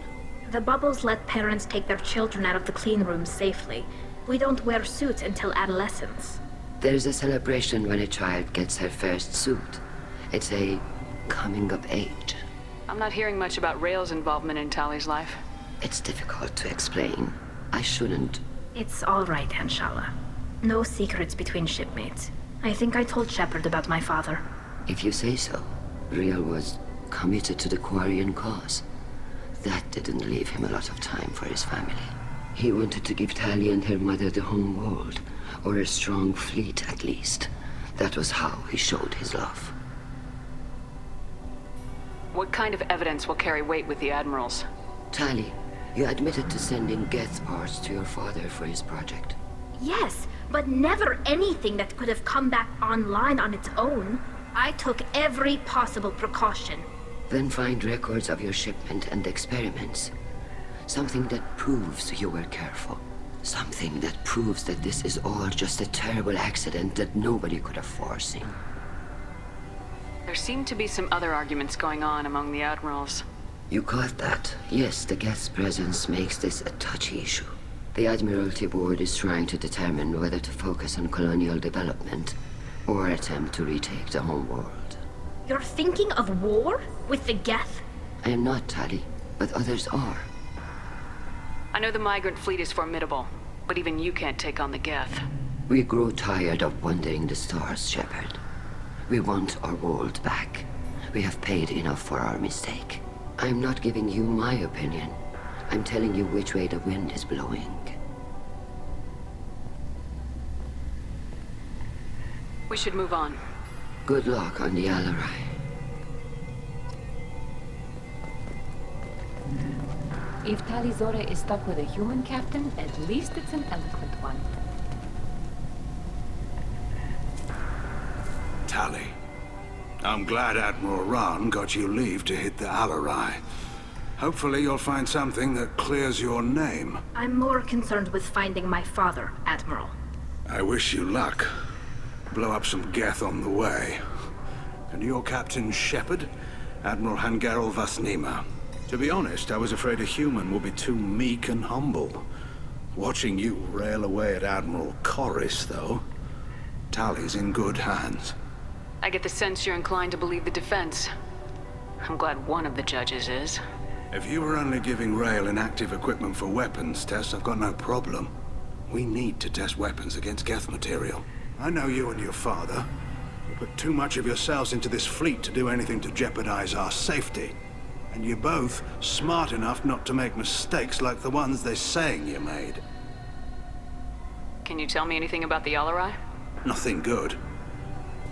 The bubbles let parents take their children out of the clean rooms safely. We don't wear suits until adolescence. There's a celebration when a child gets her first suit. It's a coming of age. I'm not hearing much about Rail's involvement in Tali's life. It's difficult to explain. I shouldn't. It's all right, Anshala. No secrets between shipmates. I think I told Shepard about my father. If you say so. Rail was committed to the Quarian cause. That didn't leave him a lot of time for his family. He wanted to give Tali and her mother the home world, or a strong fleet at least. That was how he showed his love. What kind of evidence will carry weight with the admirals? Tali, you admitted to sending Geth parts to your father for his project. Yes, but never anything that could have come back online on its own. I took every possible precaution. Then find records of your shipment and experiments. Something that proves you were careful. Something that proves that this is all just a terrible accident that nobody could have foreseen. There seem to be some other arguments going on among the admirals. You caught that. Yes, the Geth's presence makes this a touchy issue. The Admiralty Board is trying to determine whether to focus on colonial development or attempt to retake the home world. You're thinking of war? With the Geth? I am not, Tali, but others are. I know the migrant fleet is formidable, but even you can't take on the Geth. We grow tired of wandering the stars, Shepard. We want our world back. We have paid enough for our mistake. I'm not giving you my opinion. I'm telling you which way the wind is blowing. We should move on. Good luck on the Alarai. If Tali Zora is stuck with a human captain, at least it's an eloquent one. Tali, I'm glad Admiral Rahn got you leave to hit the Alarai. Hopefully you'll find something that clears your name. I'm more concerned with finding my father, Admiral. I wish you luck. Blow up some Geth on the way. And your Captain Shepard, Admiral Hangarel Vasnima. To be honest, I was afraid a human would be too meek and humble. Watching you rail away at Admiral Corris, though, Tali's in good hands. I get the sense you're inclined to believe the defense. I'm glad one of the judges is. If you were only giving Rail inactive equipment for weapons tests, I've got no problem. We need to test weapons against Geth material. I know you and your father. You put too much of yourselves into this fleet to do anything to jeopardize our safety. And you're both smart enough not to make mistakes like the ones they're saying you made. Can you tell me anything about the Alarai? Nothing good.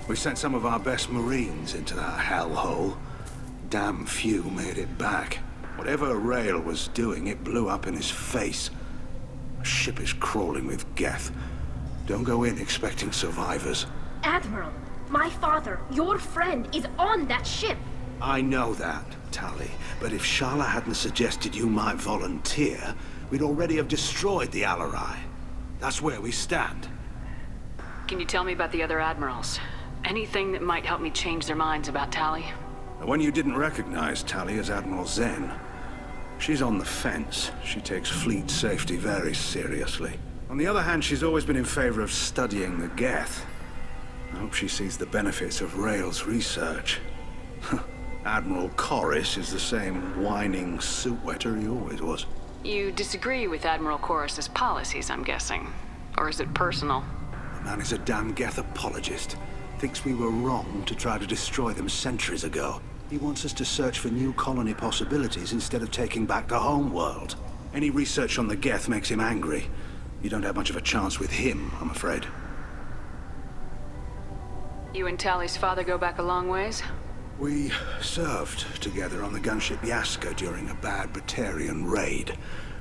We sent some of our best Marines into that hellhole. Damn few made it back. Whatever Rail was doing, it blew up in his face. A ship is crawling with Geth. Don't go in expecting survivors. Admiral, my father, your friend, is on that ship. I know that, Tali. But if Shala hadn't suggested you might volunteer, we'd already have destroyed the Alarai. That's where we stand. Can you tell me about the other admirals? Anything that might help me change their minds about Tali? The one you didn't recognize, Tali, is Admiral Zen. She's on the fence. She takes fleet safety very seriously. On the other hand, she's always been in favor of studying the Geth. I hope she sees the benefits of Rail's research. Admiral Corris is the same whining suit-wetter he always was. You disagree with Admiral Corris's policies, I'm guessing. Or is it personal? The man is a damn Geth apologist. Thinks we were wrong to try to destroy them centuries ago. He wants us to search for new colony possibilities instead of taking back the home world. Any research on the Geth makes him angry. You don't have much of a chance with him, I'm afraid. You and Tali's father go back a long ways? We served together on the gunship Yaska during a bad Batarian raid.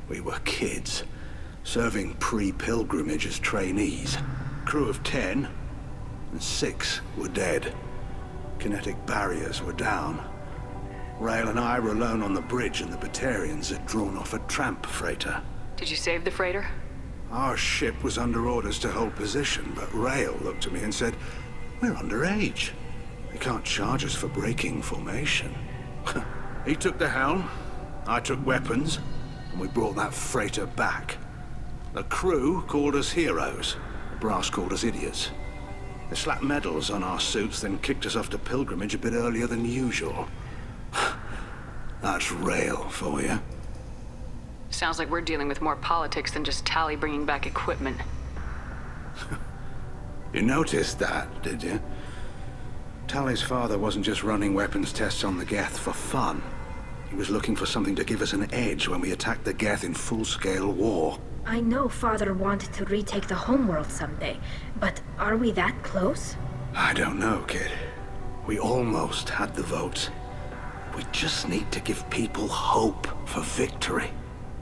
We were kids, serving pre-pilgrimage as trainees. Crew of 10, and 6 were dead. Kinetic barriers were down. Rail and I were alone on the bridge, and the Batarians had drawn off a tramp freighter. Did you save the freighter? Our ship was under orders to hold position, but Rail looked at me and said, "We're underage. They can't charge us for breaking formation. He took the helm, I took weapons, and we brought that freighter back. The crew called us heroes. The brass called us idiots. They slapped medals on our suits, then kicked us off to pilgrimage a bit earlier than usual. That's rail for you. Sounds like we're dealing with more politics than just Tali bringing back equipment. You noticed that, did you? Tali's father wasn't just running weapons tests on the Geth for fun. He was looking for something to give us an edge when we attacked the Geth in full-scale war. I know Father wanted to retake the homeworld someday, but are we that close? I don't know, kid. We almost had the votes. We just need to give people hope for victory.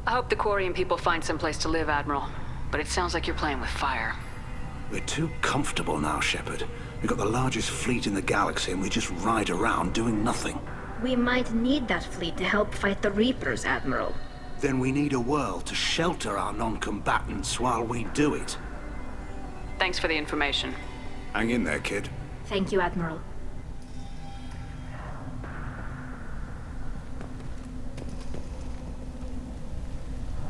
I hope the Quarian people find someplace to live, Admiral. But it sounds like you're playing with fire. We're too comfortable now, Shepard. We've got the largest fleet in the galaxy and we just ride around doing nothing. We might need that fleet to help fight the Reapers, Admiral. Then we need a world to shelter our non-combatants while we do it. Thanks for the information. Hang in there, kid. Thank you, Admiral.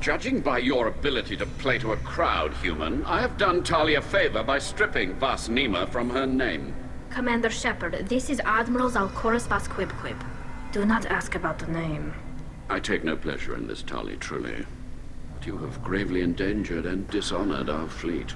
Judging by your ability to play to a crowd, human, I have done Tali a favor by stripping Vas Nima from her name. Commander Shepard, this is Admiral Zalkoris Vas Quib. Do not ask about the name. I take no pleasure in this, Tali, truly. But you have gravely endangered and dishonored our fleet.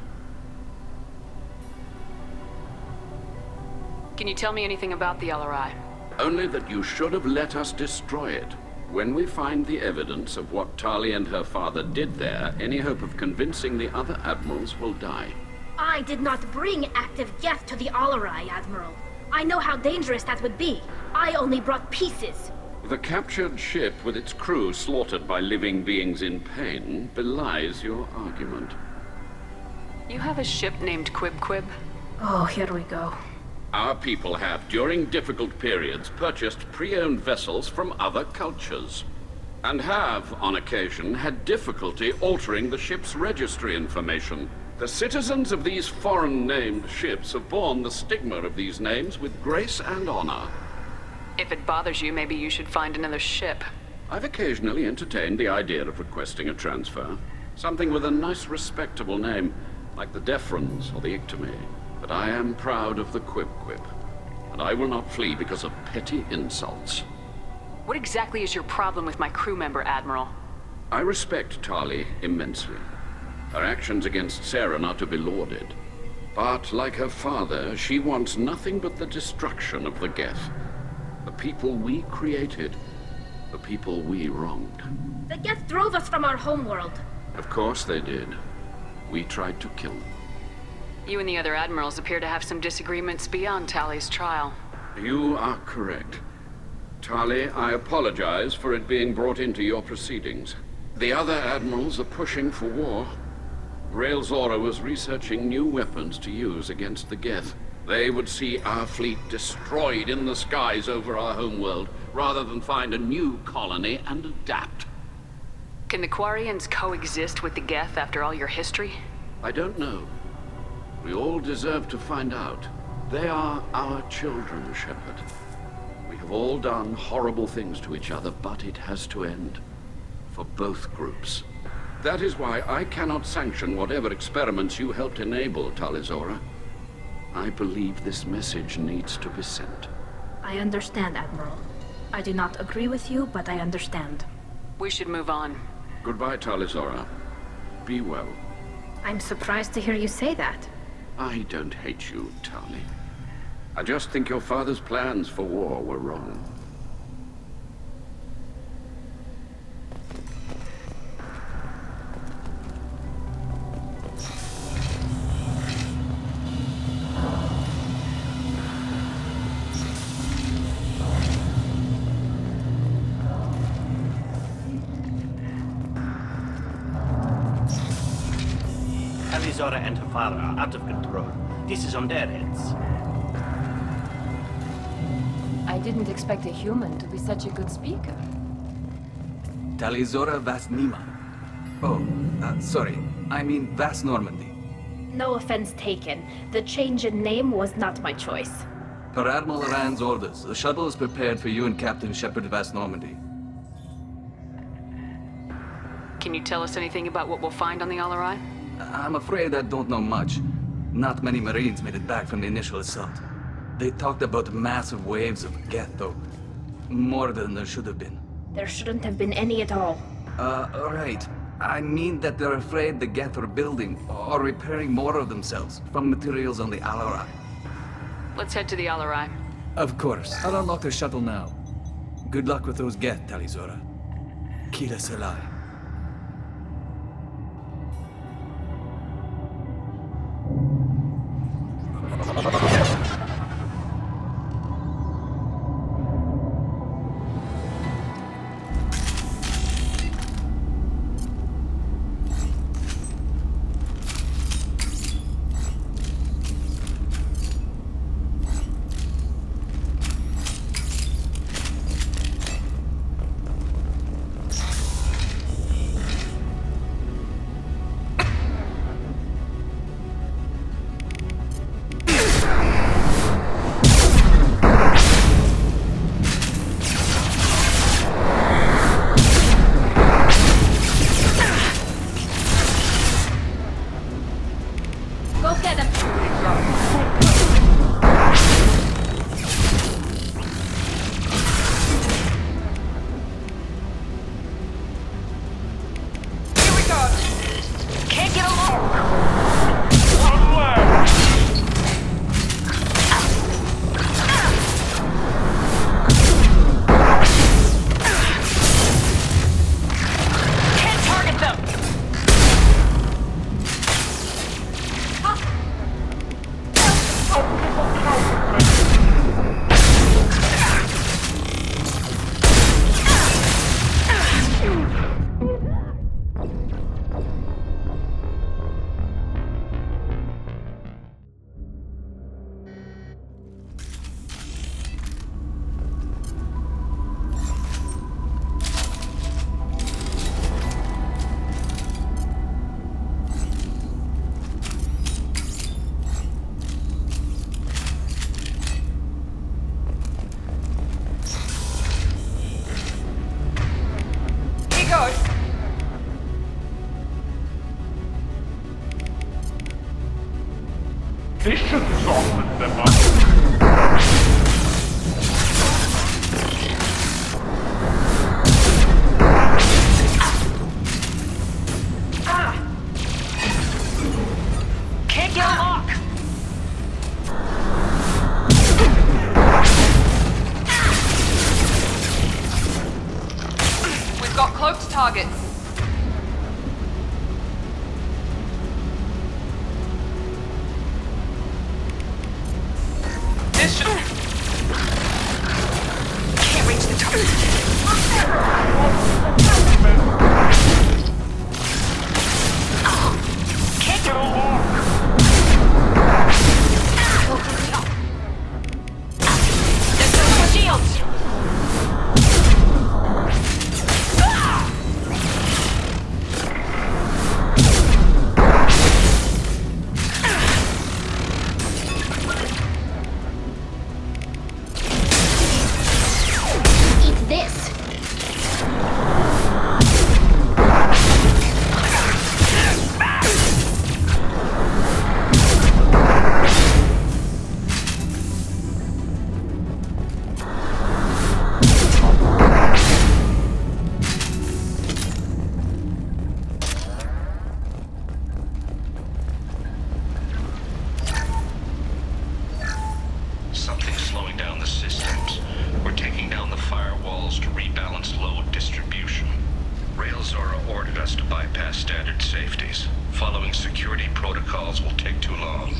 Can you tell me anything about the LRI? Only that you should have let us destroy it. When we find the evidence of what Tali and her father did there, any hope of convincing the other admirals will die. I did not bring active Geth to the Alarai, Admiral. I know how dangerous that would be. I only brought pieces. The captured ship with its crew slaughtered by living beings in pain belies your argument. You have a ship named Quib? Oh, here we go. Our people have, during difficult periods, purchased pre-owned vessels from other cultures. And have, on occasion, had difficulty altering the ship's registry information. The citizens of these foreign-named ships have borne the stigma of these names with grace and honor. If it bothers you, maybe you should find another ship. I've occasionally entertained the idea of requesting a transfer. Something with a nice, respectable name, like the Defrons or the Ictomy. But I am proud of the Quib, and I will not flee because of petty insults. What exactly is your problem with my crew member, Admiral? I respect Tali immensely. Her actions against Saren are to be lauded. But, like her father, she wants nothing but the destruction of the Geth. The people we created. The people we wronged. The Geth drove us from our homeworld. Of course they did. We tried to kill them. You and the other admirals appear to have some disagreements beyond Tali's trial. You are correct. Tali, I apologize for it being brought into your proceedings. The other admirals are pushing for war. Rael Zora was researching new weapons to use against the Geth. They would see our fleet destroyed in the skies over our homeworld, rather than find a new colony and adapt. Can the Quarians coexist with the Geth after all your history? I don't know. We all deserve to find out. They are our children, Shepard. We have all done horrible things to each other, but it has to end. For both groups. That is why I cannot sanction whatever experiments you helped enable, Tali Zora. I believe this message needs to be sent. I understand, Admiral. I do not agree with you, but I understand. We should move on. Goodbye, Tali Zora. Be well. I'm surprised to hear you say that. I don't hate you, Tali. I just think your father's plans for war were wrong. Zora and her father are out of control. This is on their heads. I didn't expect a human to be such a good speaker. Tali Zora Vas Nima. Oh, sorry. I mean Vas Normandy. No offense taken. The change in name was not my choice. Per Admiral Rand's orders, the shuttle is prepared for you and Captain Shepard Vast Normandy. Can you tell us anything about what we'll find on the Alarai? I'm afraid I don't know much. Not many Marines made it back from the initial assault. They talked about massive waves of Geth, though. More than there should have been. There shouldn't have been any at all. Right. I mean that they're afraid the Geth are building or repairing more of themselves from materials on the Alarai. Let's head to the Alarai. Of course. I'll unlock the shuttle now. Good luck with those Geth, Tali Zora. Kila Salai. This should soften them up. Can't get a lock! We've got cloaked targets. This should... Can't reach the target. Can't get a lock! There's no shields! Eat this. Something's slowing down the systems. We're taking down the firewalls to rebalance load distribution. Railzora ordered us to bypass standard safeties. Following security protocols will take too long.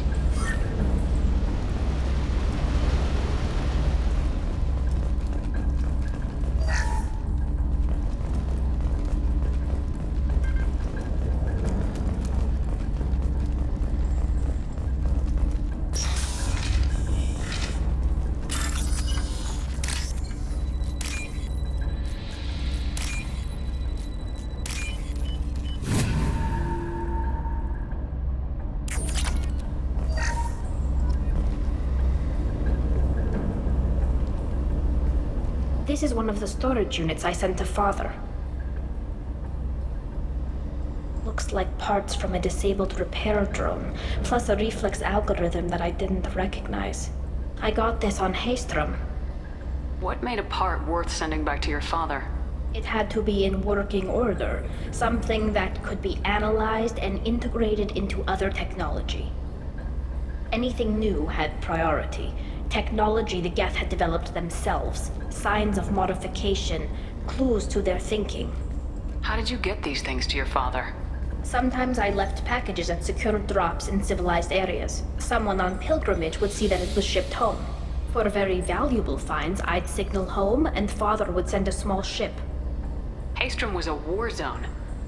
This is one of the storage units I sent to Father. Looks like parts from a disabled repair drone, plus a reflex algorithm that I didn't recognize. I got this on Haystrom. What made a part worth sending back to your father? It had to be in working order, something that could be analyzed and integrated into other technology. Anything new had priority. Technology the Geth had developed themselves, signs of modification, clues to their thinking. How did you get these things to your father? Sometimes I left packages at secure drops in civilized areas. Someone on pilgrimage would see that it was shipped home. For very valuable finds, I'd signal home, and Father would send a small ship. Haystrom was a war zone.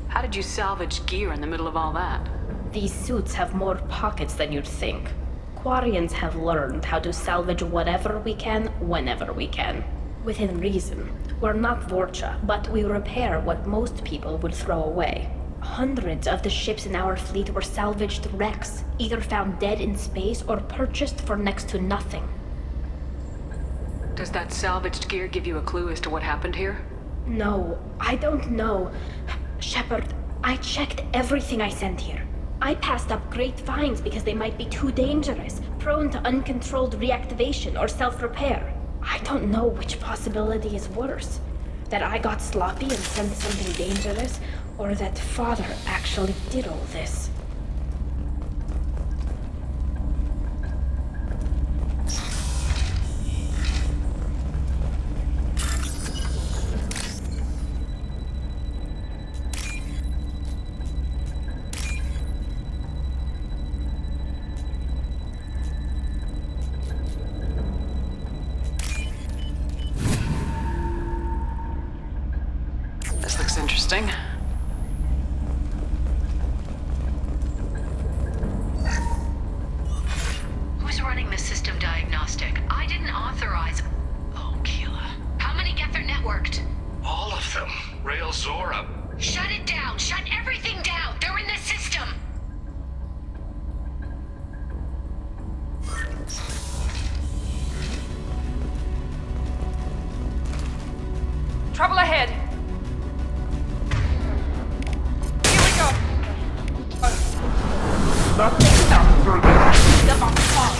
How did you salvage gear in the middle of all that? These suits have more pockets than you'd think. Quarians have learned how to salvage whatever we can, whenever we can. Within reason. We're not Vorcha, but we repair what most people would throw away. Hundreds of the ships in our fleet were salvaged wrecks, either found dead in space or purchased for next to nothing. Does that salvaged gear give you a clue as to what happened here? No, I don't know. Shepard, I checked everything I sent here. I passed up great finds because they might be too dangerous, prone to uncontrolled reactivation or self-repair. I don't know which possibility is worse. That I got sloppy and sent something dangerous, or that Father actually did all this. This looks interesting. Who's running the system diagnostic? I didn't authorize... Oh, Keela. How many Geth are networked? All of them. Rail Zora. Shut it down! Shut everything down! They're in the system! Trouble ahead. Here we go. Nothing after this. Step on the wall.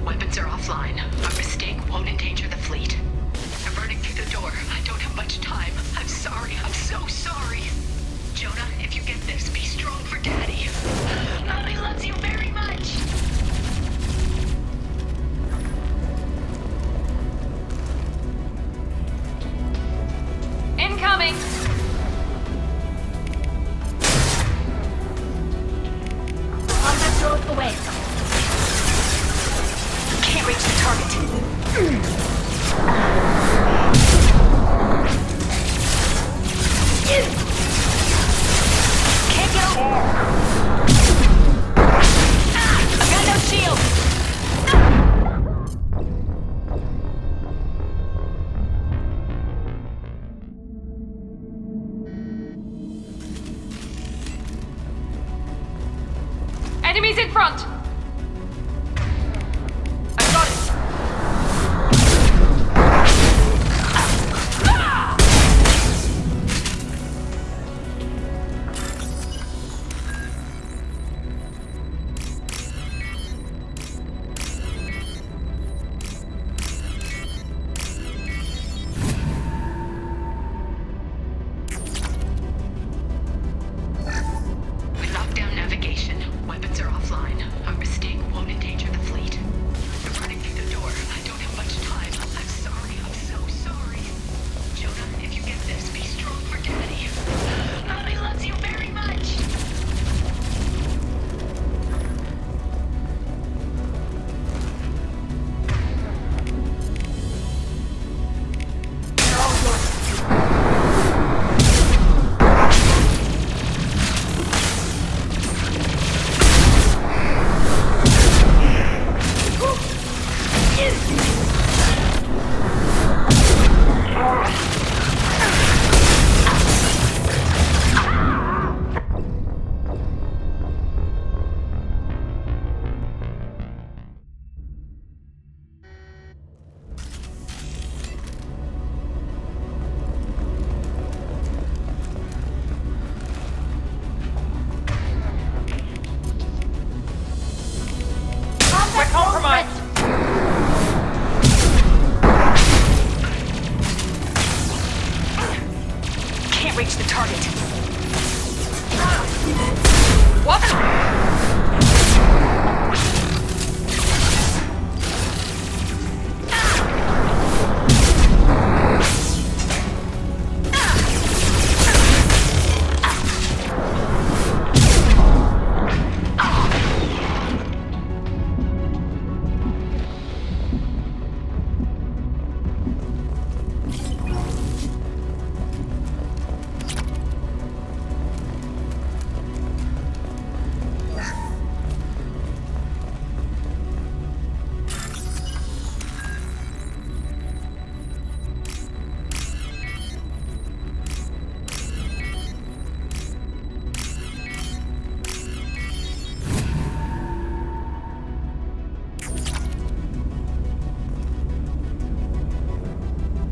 Weapons are offline. Our mistake won't endanger the fleet. I'm running through the door. I don't have much time. I'm sorry. I'm so sorry. Jonah, if you get this, be strong for Daddy. Mommy loves you very much. Incoming! On that road away. Can't reach the target. Can't get over. I've got no shield. Enemies in front. I got it. We locked down navigation. Weapons are offline. Our Can't reach the target. What?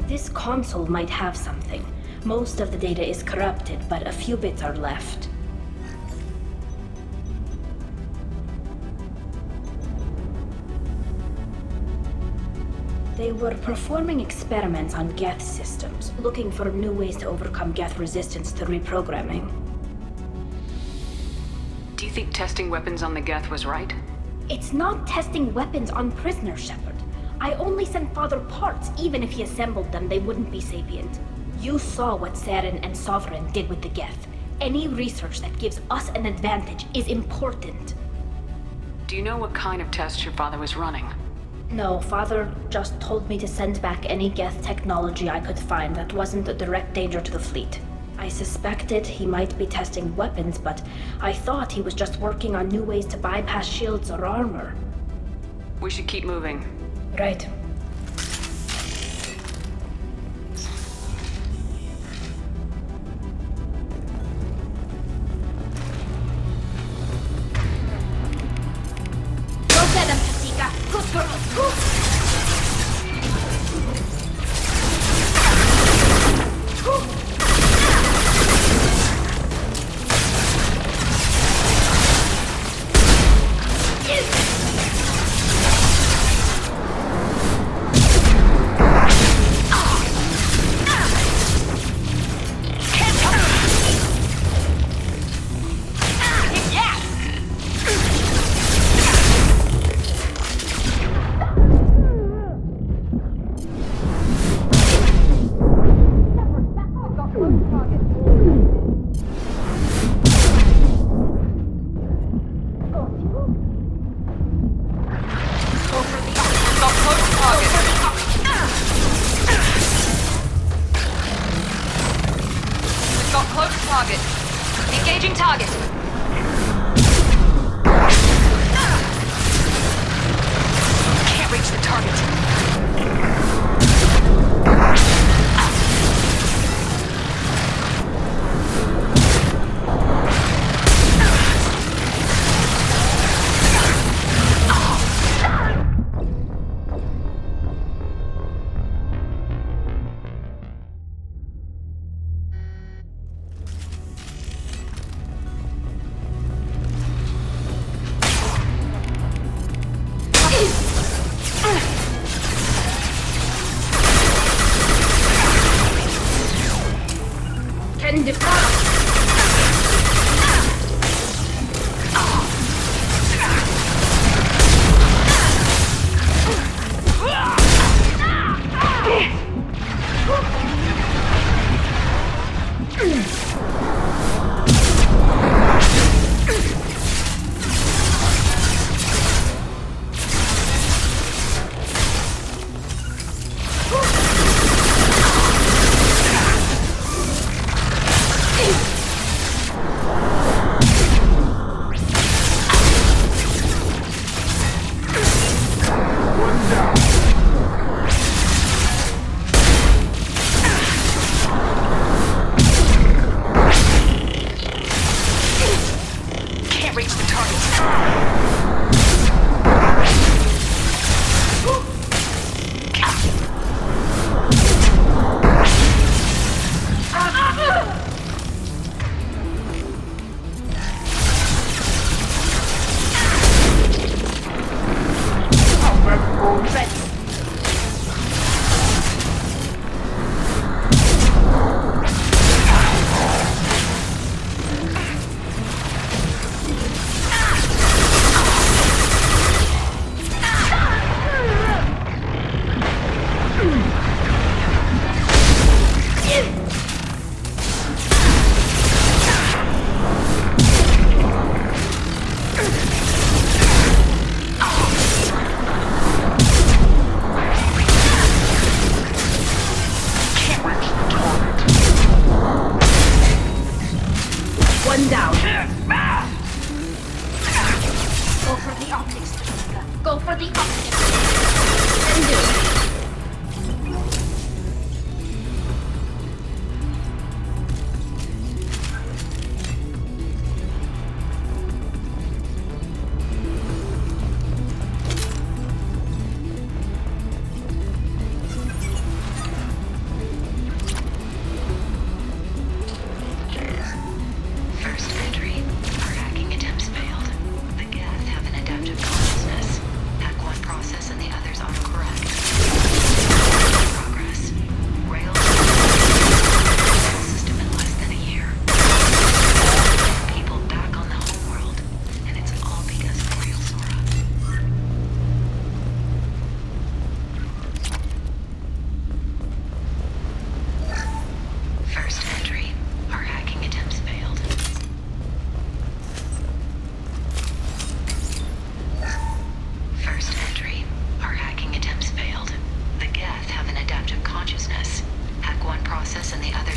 This console might have something. Most of the data is corrupted, but a few bits are left. They were performing experiments on Geth systems, looking for new ways to overcome Geth resistance to reprogramming. Do you think testing weapons on the Geth was right? It's not testing weapons on prisoners, Shepard. I only sent Father parts. Even if he assembled them, they wouldn't be sapient. You saw what Saren and Sovereign did with the Geth. Any research that gives us an advantage is important. Do you know what kind of tests your father was running? No, Father just told me to send back any Geth technology I could find that wasn't a direct danger to the fleet. I suspected he might be testing weapons, but I thought he was just working on new ways to bypass shields or armor. We should keep moving. Right. Go get him, Katika. Good girl.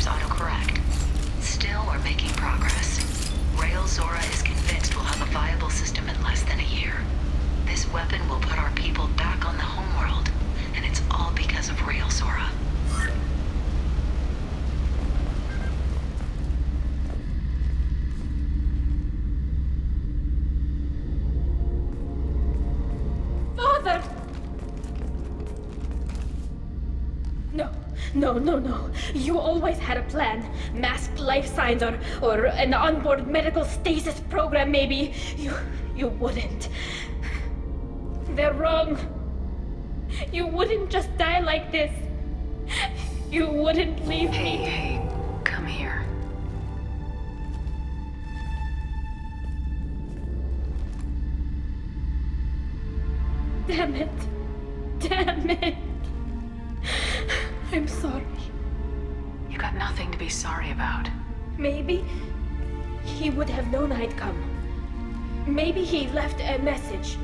autocorrect. Still, we're making progress. Rail Zora is convinced we'll have a viable system in less than a year. This weapon will put our people back on the homeworld, and it's all because of Rail Zora. Father! No. You always had a plan. Masked life signs or an onboard medical stasis program, maybe. You wouldn't. They're wrong. You wouldn't just die like this. You wouldn't leave me. Hey, come here. Damn it. I'm sorry. You got nothing to be sorry about. Maybe he would have known I'd come. Maybe he left a message.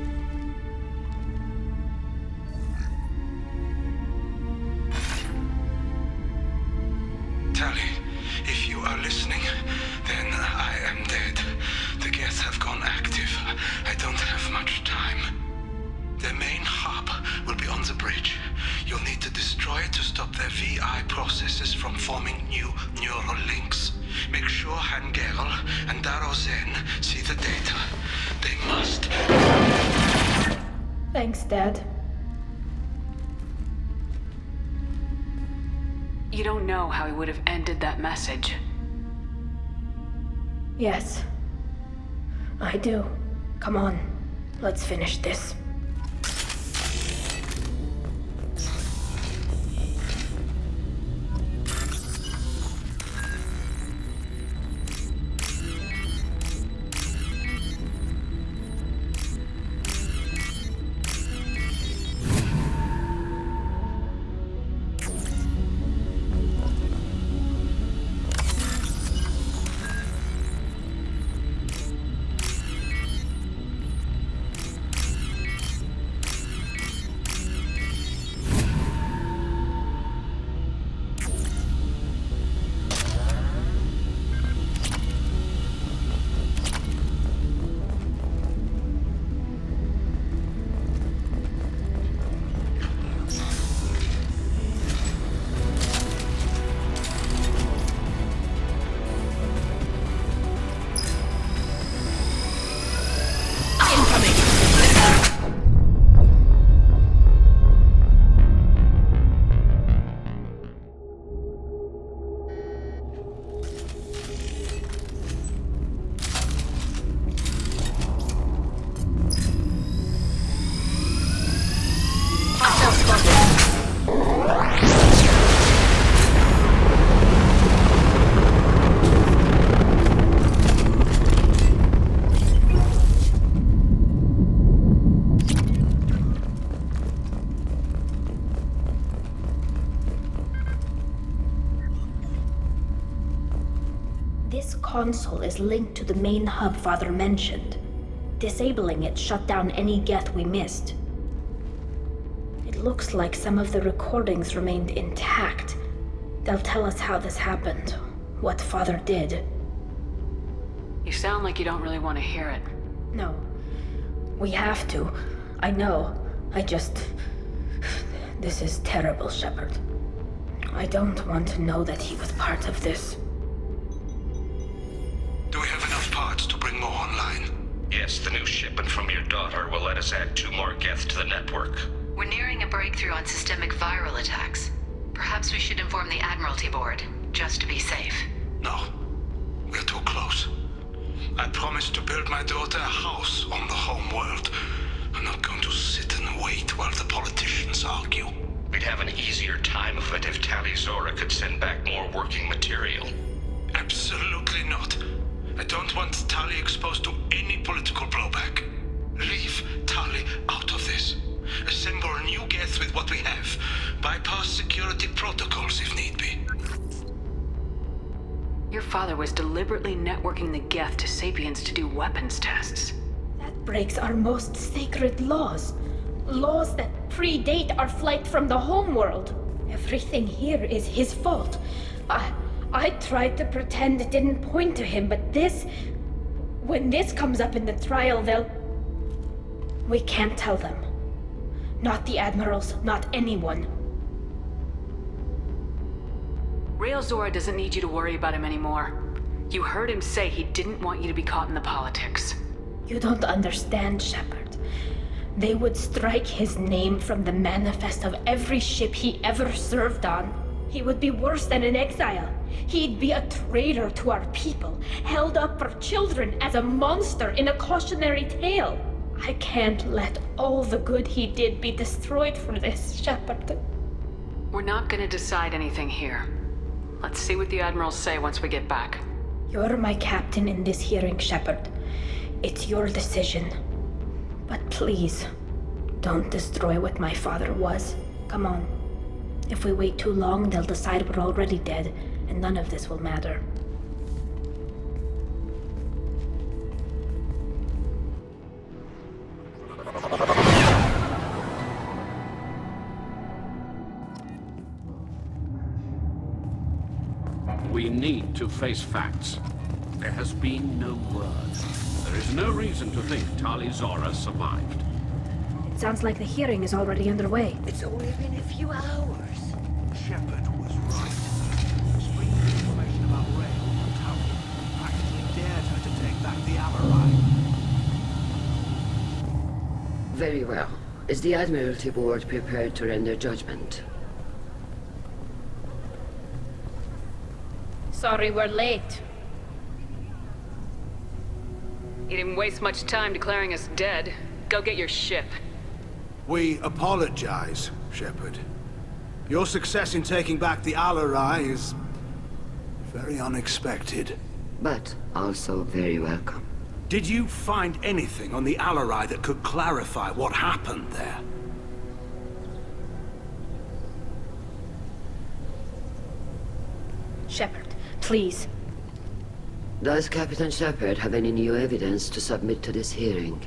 Tali, if you are listening, then I am dead. The Geth have gone active. I don't have much time. The main hub will be on the bridge. You'll need to destroy it to stop their VI processes from forming new neural links. Make sure Hangerl and Darozen see the data. They must. Thanks, Dad. You don't know how he would have ended that message. Yes. I do. Come on. Let's finish this. This console is linked to the main hub Father mentioned. Disabling it shut down any Geth we missed. It looks like some of the recordings remained intact. They'll tell us how this happened, what Father did. You sound like you don't really want to hear it. No. We have to. I know. This is terrible, Shepard. I don't want to know that he was part of this. Do we have enough parts to bring more online? Yes, the new shipment from your daughter will let us add 2 more Geth to the network. We're nearing a breakthrough on systemic viral attacks. Perhaps we should inform the Admiralty Board, just to be safe. No. We're too close. I promised to build my daughter a house on the home world. I'm not going to sit and wait while the politicians argue. We'd have an easier time of it if Tali Zora could send back more working material. Absolutely not. I don't want Tali exposed to any political blowback. Leave Tali out of this. Assemble new Geth with what we have. Bypass security protocols if need be. Your father was deliberately networking the Geth to Sapiens to do weapons tests. That breaks our most sacred laws. Laws that predate our flight from the homeworld. Everything here is his fault. I I tried to pretend it didn't point to him, but this... When this comes up in the trial, they'll... We can't tell them. Not the admirals, not anyone. Rael Zora doesn't need you to worry about him anymore. You heard him say he didn't want you to be caught in the politics. You don't understand, Shepard. They would strike his name from the manifest of every ship he ever served on. He would be worse than an exile. He'd be a traitor to our people, held up for children as a monster in a cautionary tale. I can't let all the good he did be destroyed for this, Shepard. We're not gonna decide anything here. Let's see what the admirals say once we get back. You're my captain in this hearing, Shepard. It's your decision. But please, don't destroy what my father was. Come on. If we wait too long, they'll decide we're already dead, and none of this will matter. We need to face facts. There has been no word. There is no reason to think Tali Zora survived. It sounds like the hearing is already underway. It's only been a few hours. Shepard was right. Screaming information about Rael and Tali practically dared her to take back the Alarai. Very well. Is the Admiralty Board prepared to render judgment? Sorry we're late. You didn't waste much time declaring us dead. Go get your ship. We apologize, Shepard. Your success in taking back the Alarai is very unexpected. But also very welcome. Did you find anything on the Alarai that could clarify what happened there? Shepard, please. Does Captain Shepard have any new evidence to submit to this hearing?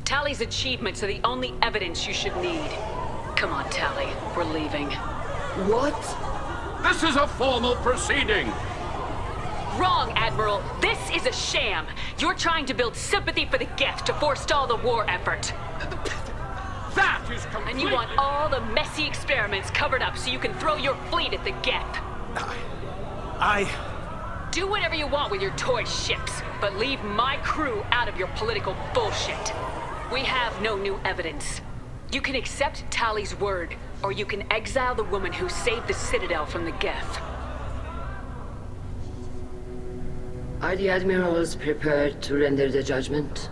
Tali's achievements are the only evidence you should need. Come on, Tali. We're leaving. What? This is a formal proceeding! Wrong, Admiral. This is a sham. You're trying to build sympathy for the Geth to forestall the war effort. That is completely... And you want all the messy experiments covered up so you can throw your fleet at the Geth. Do whatever you want with your toy ships, but leave my crew out of your political bullshit. We have no new evidence. You can accept Tali's word, or you can exile the woman who saved the Citadel from the Geth. Are the Admirals prepared to render the judgment?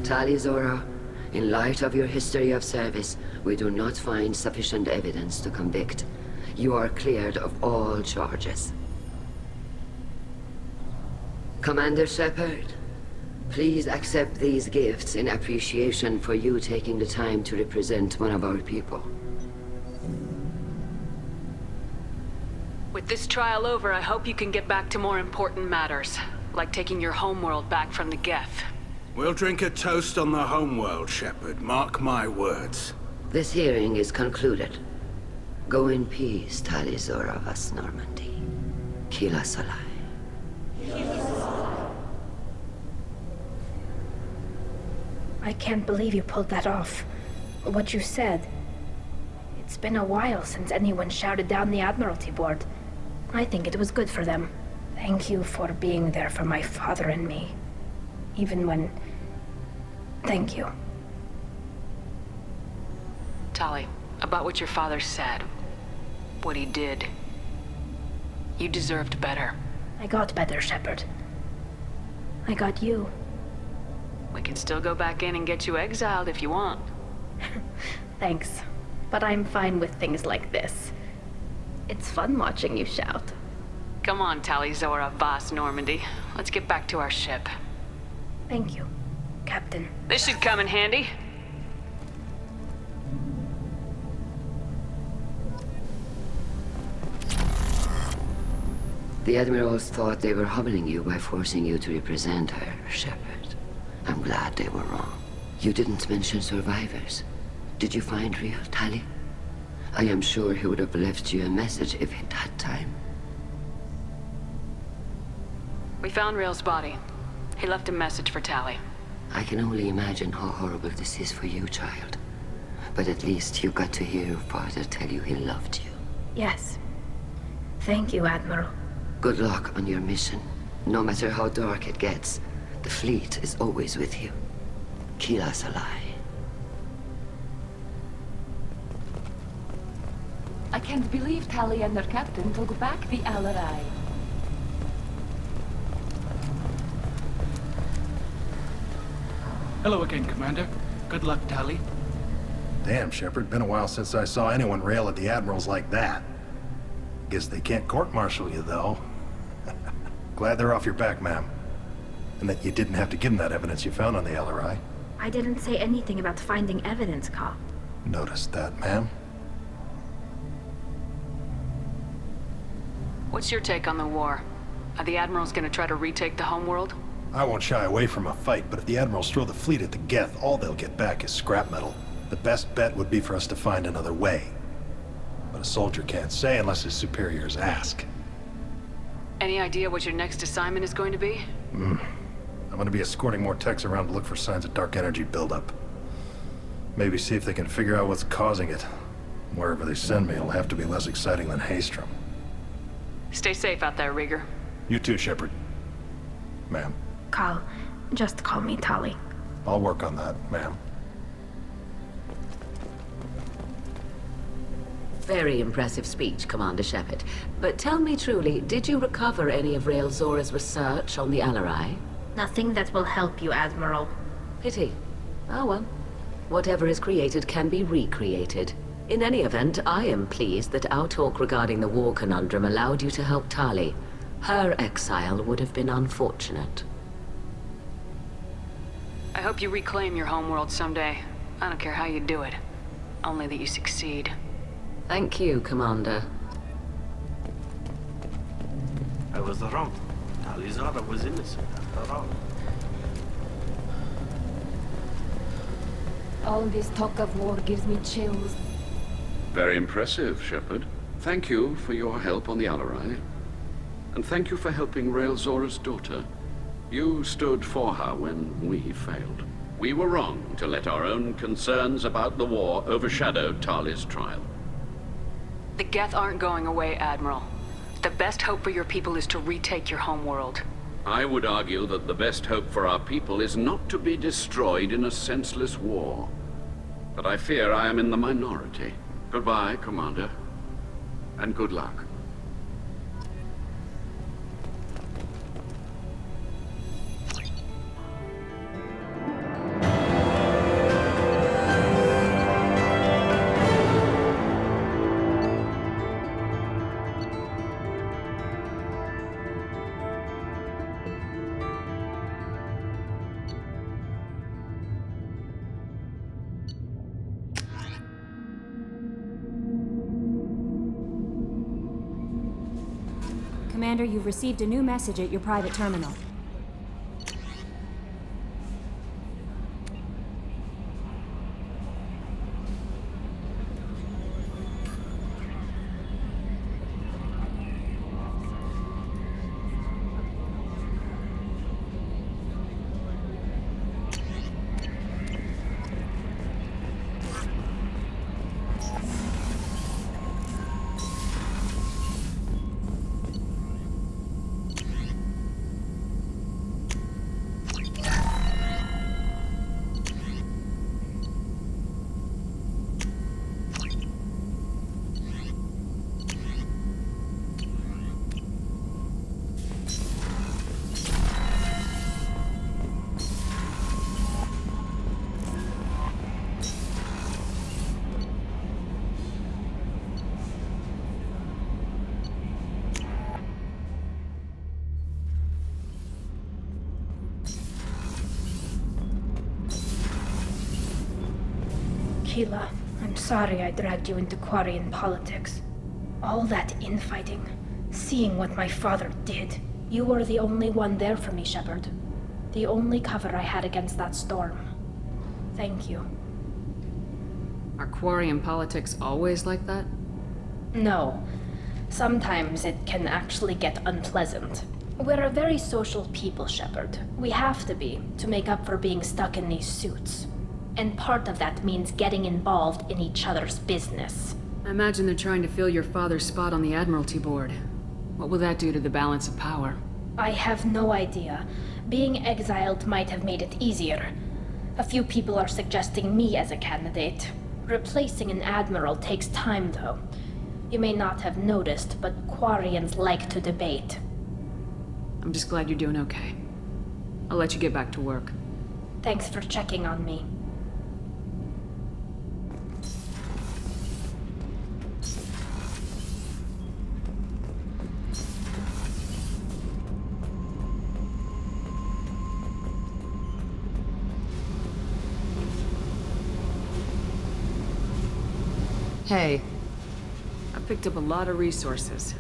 Tali Zora, in light of your history of service, we do not find sufficient evidence to convict. You are cleared of all charges. Commander Shepard, please accept these gifts in appreciation for you taking the time to represent one of our people. With this trial over, I hope you can get back to more important matters, like taking your homeworld back from the Geth. We'll drink a toast on the homeworld, Shepard. Mark my words. This hearing is concluded. Go in peace, Tali Zora vas Normandy. Kila Salai. I can't believe you pulled that off. What you said. It's been a while since anyone shouted down the Admiralty Board. I think it was good for them. Thank you for being there for my father and me. Even when... Thank you. Tali, about what your father said, what he did, you deserved better. I got better, Shepard. I got you. We can still go back in and get you exiled if you want. Thanks, but I'm fine with things like this. It's fun watching you shout. Come on, Tali Zora vas Normandy. Let's get back to our ship. Thank you, Captain. This should come in handy. The Admirals thought they were humbling you by forcing you to represent her, Shepard. I'm glad they were wrong. You didn't mention survivors. Did you find real Tali? I am sure he would have left you a message if he'd had time. We found Rail's body. He left a message for Tali. I can only imagine how horrible this is for you, child. But at least you got to hear your father tell you he loved you. Yes. Thank you, Admiral. Good luck on your mission. No matter how dark it gets, the fleet is always with you. Kila Salai. I can't believe Tali and their captain took back the Alarai. Hello again, Commander. Good luck, Tali. Damn, Shepard. Been a while since I saw anyone rail at the Admirals like that. Guess they can't court-martial you, though. Glad they're off your back, ma'am. And that you didn't have to give them that evidence you found on the LRI. I didn't say anything about finding evidence, Cal. Noticed that, ma'am. What's your take on the war? Are the Admirals gonna try to retake the homeworld? I won't shy away from a fight, but if the Admirals throw the fleet at the Geth, all they'll get back is scrap metal. The best bet would be for us to find another way. But a soldier can't say unless his superiors ask. Any idea what your next assignment is going to be? I'm gonna be escorting more techs around to look for signs of dark energy buildup. Maybe see if they can figure out what's causing it. Wherever they send me, it'll have to be less exciting than Haystrom. Stay safe out there, Rieger. You too, Shepard. Ma'am. Cal, just call me Tali. I'll work on that, ma'am. Very impressive speech, Commander Shepard. But tell me truly, did you recover any of Rael Zora's research on the Alarai? Nothing that will help you, Admiral. Pity. Oh well. Whatever is created can be recreated. In any event, I am pleased that our talk regarding the war conundrum allowed you to help Tali. Her exile would have been unfortunate. I hope you reclaim your homeworld someday. I don't care how you do it. Only that you succeed. Thank you, Commander. I was wrong. Tali Zora was innocent after all. All this talk of war gives me chills. Very impressive, Shepard. Thank you for your help on the Alarai. And thank you for helping Rael Zora's daughter. You stood for her when we failed. We were wrong to let our own concerns about the war overshadow Tali's trial. The Geth aren't going away, Admiral. The best hope for your people is to retake your homeworld. I would argue that the best hope for our people is not to be destroyed in a senseless war. But I fear I am in the minority. Goodbye, Commander. And good luck. Commander, you've received a new message at your private terminal. Kila, I'm sorry I dragged you into Quarian politics. All that infighting, Seeing what my father did, you were the only one there for me, Shepard. The only cover I had against that storm. Thank you. Are Quarian politics always like that? No. Sometimes it can actually get unpleasant. We're a very social people, Shepard. We have to be, to make up for being stuck in these suits. And part of that means getting involved in each other's business. I imagine they're trying to fill your father's spot on the Admiralty Board. What will that do to the balance of power? I have no idea. Being exiled might have made it easier. A few people are suggesting me as a candidate. Replacing an admiral takes time, though. You may not have noticed, but Quarians like to debate. I'm just glad you're doing okay. I'll let you get back to work. Thanks for checking on me. Hey, I picked up a lot of resources.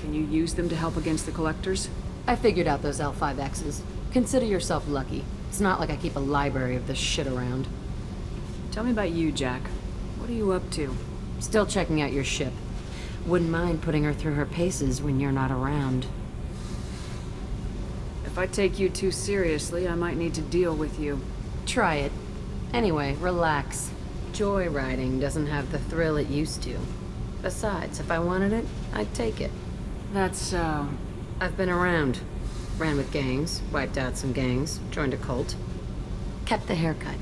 Can you use them to help against the Collectors? I figured out those L5Xs. Consider yourself lucky. It's not like I keep a library of this shit around. Tell me about you, Jack. What are you up to? Still checking out your ship. Wouldn't mind putting her through her paces when you're not around. If I take you too seriously, I might need to deal with you. Try it. Anyway, relax. Joyriding doesn't have the thrill it used to. Besides, if I wanted it, I'd take it. That's so... I've been around. Ran with gangs, wiped out some gangs, joined a cult. Kept the haircut.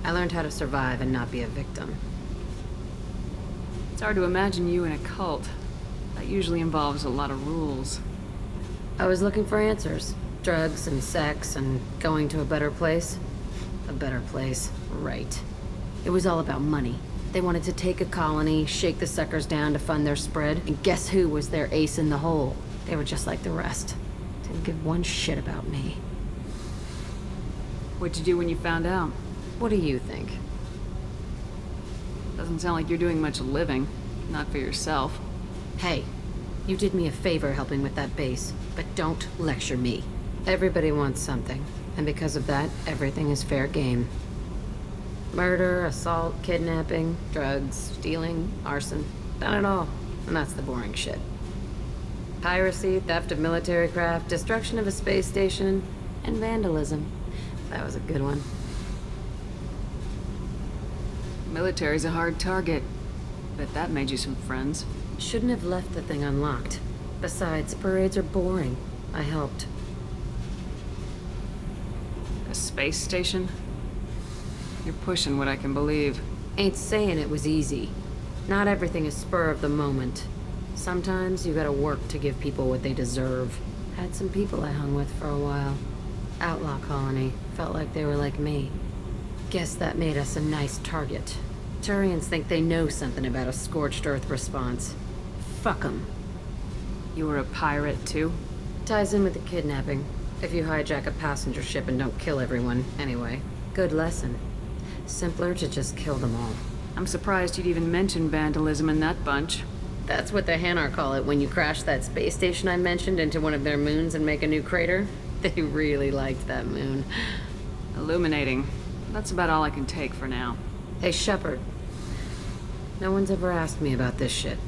I learned how to survive and not be a victim. It's hard to imagine you in a cult. That usually involves a lot of rules. I was looking for answers. Drugs and sex and going to a better place. A better place, right. It was all about money. They wanted to take a colony, shake the suckers down to fund their spread, and guess who was their ace in the hole? They were just like the rest. Didn't give one shit about me. What'd you do when you found out? What do you think? Doesn't sound like you're doing much living. Not for yourself. Hey, you did me a favor helping with that base, but don't lecture me. Everybody wants something, and because of that, everything is fair game. Murder, assault, kidnapping, drugs, stealing, arson. Done it all. And that's the boring shit. Piracy, theft of military craft, destruction of a space station, and vandalism. That was a good one. Military's a hard target. Bet that made you some friends. Shouldn't have left the thing unlocked. Besides, parades are boring. I helped. A space station? You're pushing what I can believe. Ain't saying it was easy. Not everything is spur of the moment. Sometimes you gotta work to give people what they deserve. Had some people I hung with for a while. Outlaw colony. Felt like they were like me. Guess that made us a nice target. Turians think they know something about a scorched earth response. Fuck 'em. You were a pirate, too? Ties in with the kidnapping. If you hijack a passenger ship and don't kill everyone, anyway. Good lesson. Simpler to just kill them all. I'm surprised you'd even mention vandalism in that bunch. That's what the Hanar call it when you crash that space station I mentioned into one of their moons and make a new crater. They really liked that moon. Illuminating. That's about all I can take for now. Hey, Shepard. No one's ever asked me about this shit.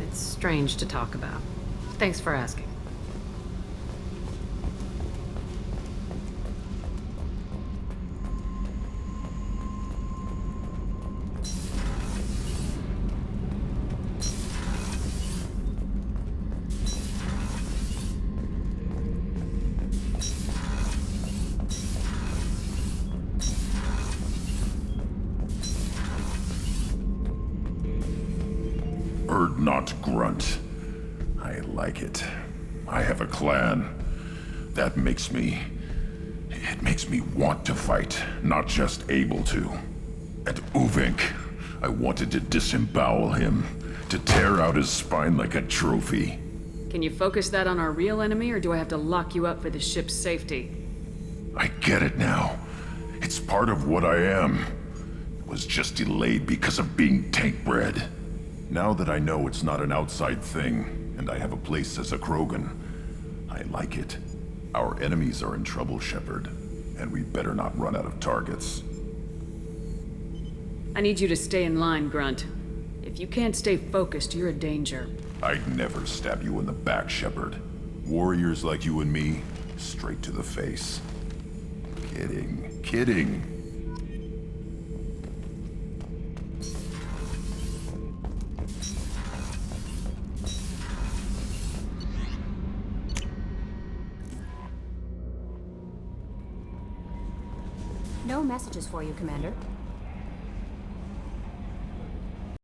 It's strange to talk about. Thanks for asking. Not Grunt. I like it. I have a clan. That makes me... It makes me want to fight, not just able to. At Uvink, I wanted to disembowel him, to tear out his spine like a trophy. Can you focus that on our real enemy, or do I have to lock you up for the ship's safety? I get it now. It's part of what I am. It was just delayed because of being tank bred. Now that I know it's not an outside thing, and I have a place as a Krogan, I like it. Our enemies are in trouble, Shepard, and we better not run out of targets. I need you to stay in line, Grunt. If you can't stay focused, you're a danger. I'd never stab you in the back, Shepard. Warriors like you and me, straight to the face. Kidding. Kidding. No messages for you, Commander.